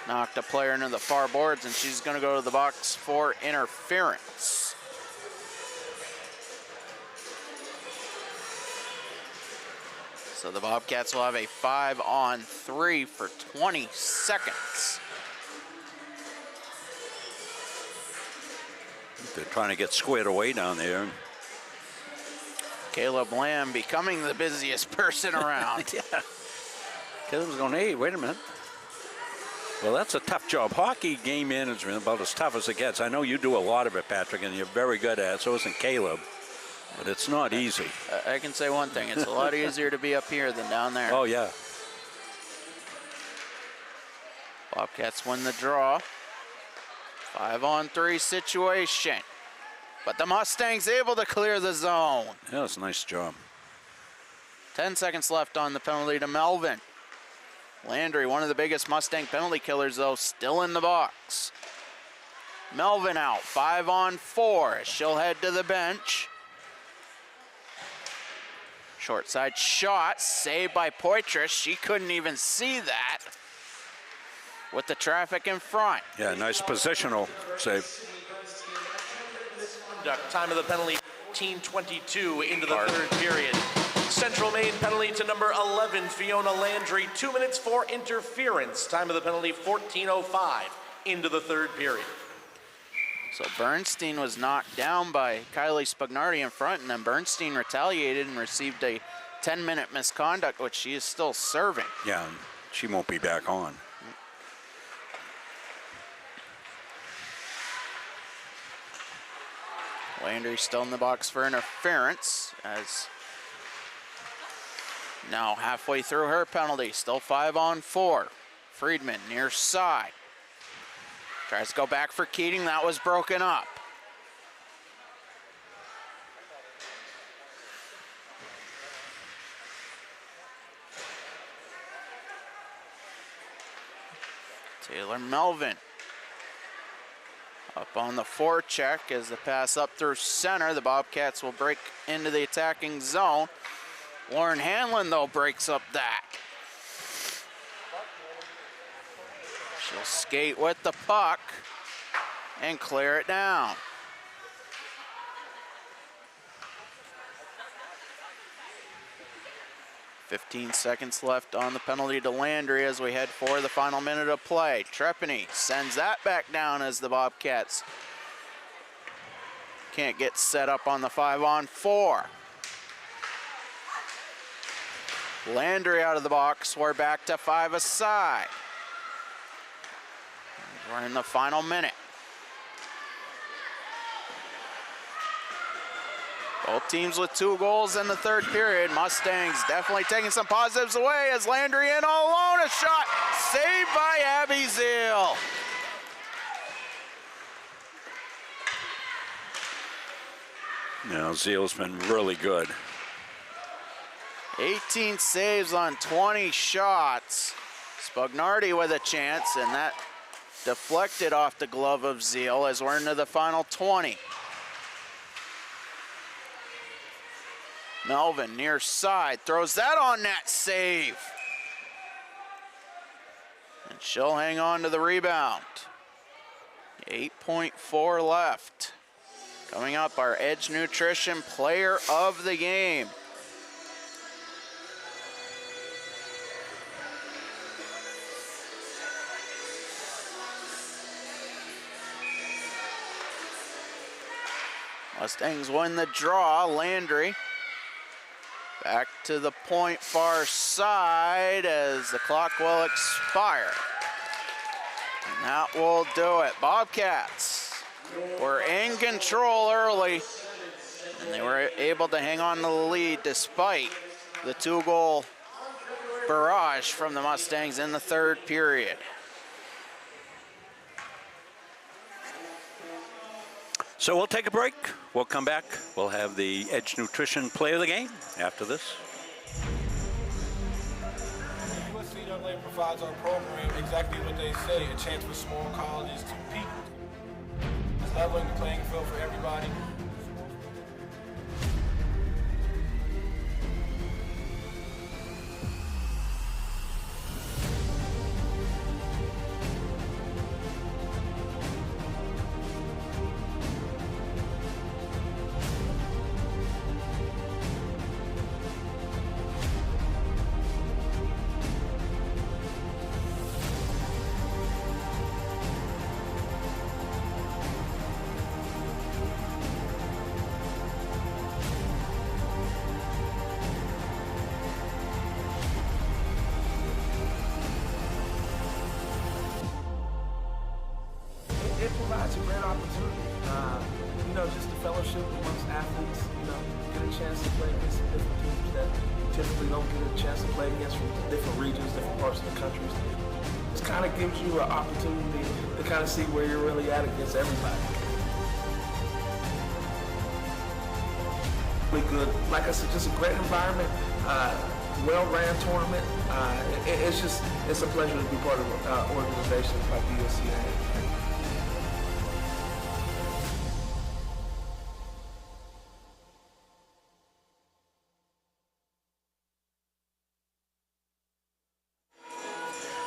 knocked a player into the far boards, and she's going to go to the box for interference. So the Bobcats will have a 5-on-3 for 20 seconds. They're trying to get squared away down there. Caleb Lamb becoming the busiest person around. Yeah. Caleb's going, hey, wait a minute. Well, that's a tough job. Hockey game management, about as tough as it gets. I know you do a lot of it, Patrick, and you're very good at it. So isn't Caleb. But it's not easy. I can say one thing. It's a lot easier to be up here than down there. Oh, yeah. Bobcats win the draw. 5-on-3 situation. But the Mustangs able to clear the zone. Yeah, that's a nice job. 10 seconds left on the penalty to Melvin. Landry, one of the biggest Mustang penalty killers, though, still in the box. Melvin out, 5-on-4. She'll head to the bench. Short side shot, saved by Poitras. She couldn't even see that with the traffic in front. Yeah, nice positional save. Time of the penalty, 18:22 into the third period. Central Maine penalty to number 11, Fiona Landry, 2 minutes for interference. Time of the penalty, 14:05 into the third period. So Bernstein was knocked down by Kylie Spagnardi in front, and then Bernstein retaliated and received a 10-minute misconduct, which she is still serving. Yeah, she won't be back on. Landry still in the box for interference, as now halfway through her penalty, still 5-on-4. Friedman near side. Tries to go back for Keating, that was broken up. Taylor Melvin up on the forecheck as the pass up through center. The Bobcats will break into the attacking zone. Lauren Hanlon, though, breaks up that. She'll skate with the puck and clear it down. "15 seconds left on the penalty to Landry as we head for the final minute of play. Trepany sends that back down as the Bobcats can't get set up on the 5-on-4. Landry out of the box, we're back to 5 aside. We're in the final minute. Both teams with 2 goals in the third period. Mustangs definitely taking some positives away as Landry in all alone. A shot saved by Abby Zeal. Now, Zeal's been really good. 18 saves on 20 shots. Spagnardi with a chance, and that deflected off the glove of Zeal as we're into the final 20. Melvin near side, throws that on net, save. And she'll hang on to the rebound. 8.4 left. Coming up, our Edge Nutrition Player of the Game. Mustangs win the draw. Landry back to the point far side as the clock will expire. And that will do it. Bobcats were in control early, and they were able to hang on to the lead despite the 2-goal barrage from the Mustangs in the third period. So we'll take a break. We'll come back. We'll have the Edge Nutrition Player of the Game after this. USC provides our program exactly what they say, a chance for small colleges to compete. It's leveling the playing field for everybody. It provides a great opportunity, just the fellowship amongst athletes, get a chance to play against some different teams that typically don't get a chance to play against from different regions, different parts of the country. This kind of gives you an opportunity to kind of see where you're really at against everybody. Really good, like I said, just a great environment, well-ran tournament. It's a pleasure to be part of organizations like USCA.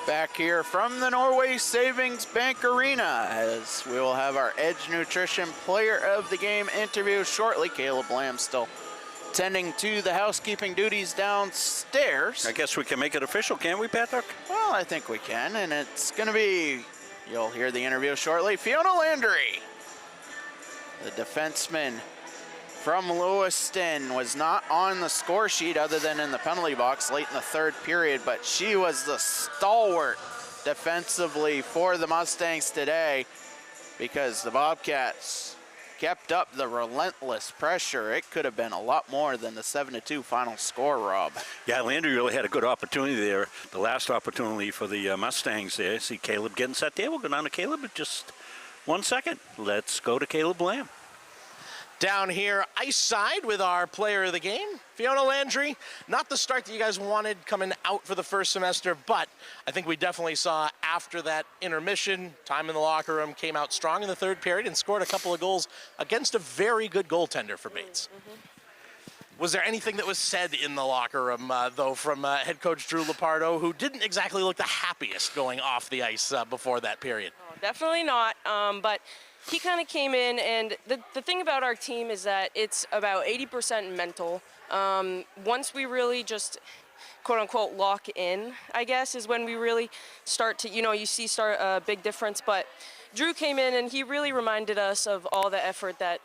Back here from the Norway Savings Bank Arena as we will have our Edge Nutrition Player of the Game interview shortly. Caleb Lamb still tending to the housekeeping duties downstairs. I guess we can make it official, can't we, Patrick? Well, I think we can, and it's going to be, you'll hear the interview shortly, Fiona Landry. The defenseman from Lewiston was not on the score sheet other than in the penalty box late in the third period, but she was the stalwart defensively for the Mustangs today because the Bobcats kept up the relentless pressure. It could have been a lot more than the 7-2 final score, Rob. Yeah, Landry really had a good opportunity there. The last opportunity for the Mustangs there. See Caleb getting set there. We'll go down to Caleb in just 1 second. Let's go to Caleb Lamb. Down here, ice side with our player of the game, Fiona Landry. Not the start that you guys wanted coming out for the first semester, but I think we definitely saw after that intermission, time in the locker room, came out strong in the third period and scored a couple of goals against a very good goaltender for Bates. Was there anything that was said in the locker room, though, from head coach Drew Lepardo, who didn't exactly look the happiest going off the ice before that period? Oh, definitely not, but he kind of came in, and the thing about our team is that it's about 80% mental. Once we really just, quote-unquote, lock in, I guess, is when we really start to, you see a big difference. But Drew came in, and he really reminded us of all the effort that,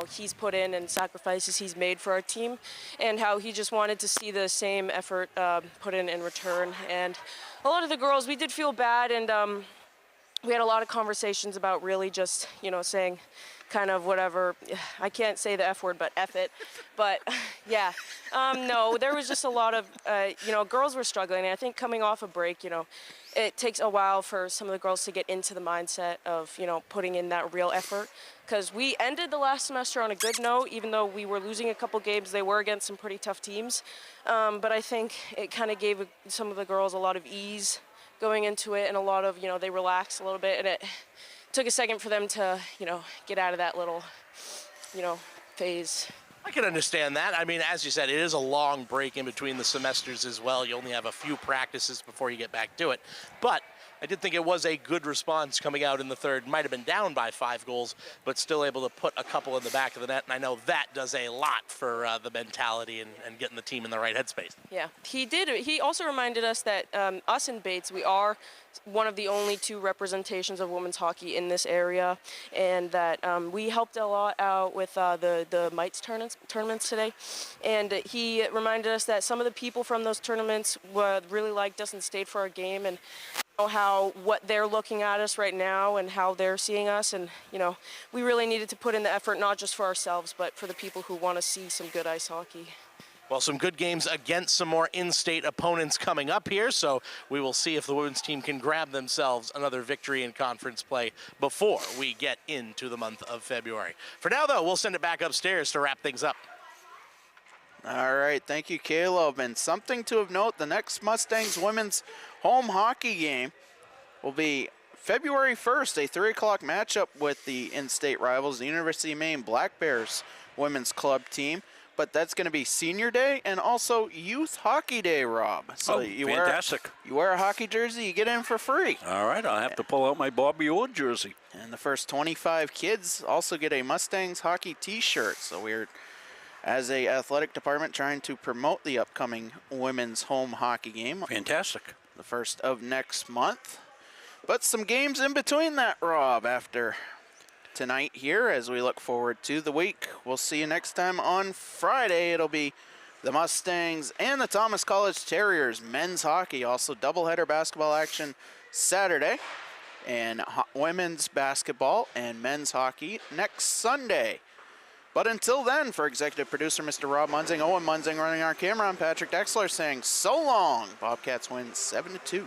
he's put in and sacrifices he's made for our team, and how he just wanted to see the same effort put in return. And a lot of the girls, we did feel bad, and we had a lot of conversations about really just, saying kind of whatever. I can't say the F word, but F it. But yeah, no, there was just a lot of, girls were struggling. And I think coming off a break, it takes a while for some of the girls to get into the mindset of, putting in that real effort. Because we ended the last semester on a good note, even though we were losing a couple games. They were against some pretty tough teams. But I think it kind of gave some of the girls a lot of ease going into it, and a lot of, they relaxed a little bit, and it took a second for them to, get out of that little, phase. I can understand that. I mean, as you said, it is a long break in between the semesters as well. You only have a few practices before you get back to it. But I did think it was a good response coming out in the third. Might have been down by 5 goals, but still able to put a couple in the back of the net. And I know that does a lot for the mentality and getting the team in the right headspace. Yeah, he did. He also reminded us that us in Bates, we are one of the only 2 representations of women's hockey in this area, and that we helped a lot out with the Mites tournaments today. And he reminded us that some of the people from those tournaments really liked us and stayed for our game, and what they're looking at us right now and how they're seeing us, and we really needed to put in the effort, not just for ourselves, but for the people who want to see some good ice hockey. Well, some good games against some more in-state opponents coming up here, so we will see if the women's team can grab themselves another victory in conference play before we get into the month of February. For now, though, we'll send it back upstairs to wrap things up. All right, thank you, Caleb. And something to note, the next Mustangs women's home hockey game will be February 1st, a 3 o'clock matchup with the in-state rivals, the University of Maine Black Bears women's club team. But that's going to be Senior Day and also Youth Hockey Day, Rob. So fantastic. You wear a hockey jersey, you get in for free. All right, I'll have to pull out my Bobby Orr jersey. And the first 25 kids also get a Mustangs hockey t-shirt. So we're, as a athletic department, trying to promote the upcoming women's home hockey game. Fantastic. The first of next month. But some games in between that, Rob, after tonight here as we look forward to the week. We'll see you next time on Friday. It'll be the Mustangs and the Thomas College Terriers men's hockey. Also doubleheader basketball action Saturday, and women's basketball and men's hockey next Sunday. But until then, for executive producer Mr. Rob Munzing, Owen Munzing running our camera, I'm Patrick Dexler saying so long. Bobcats win 7-2.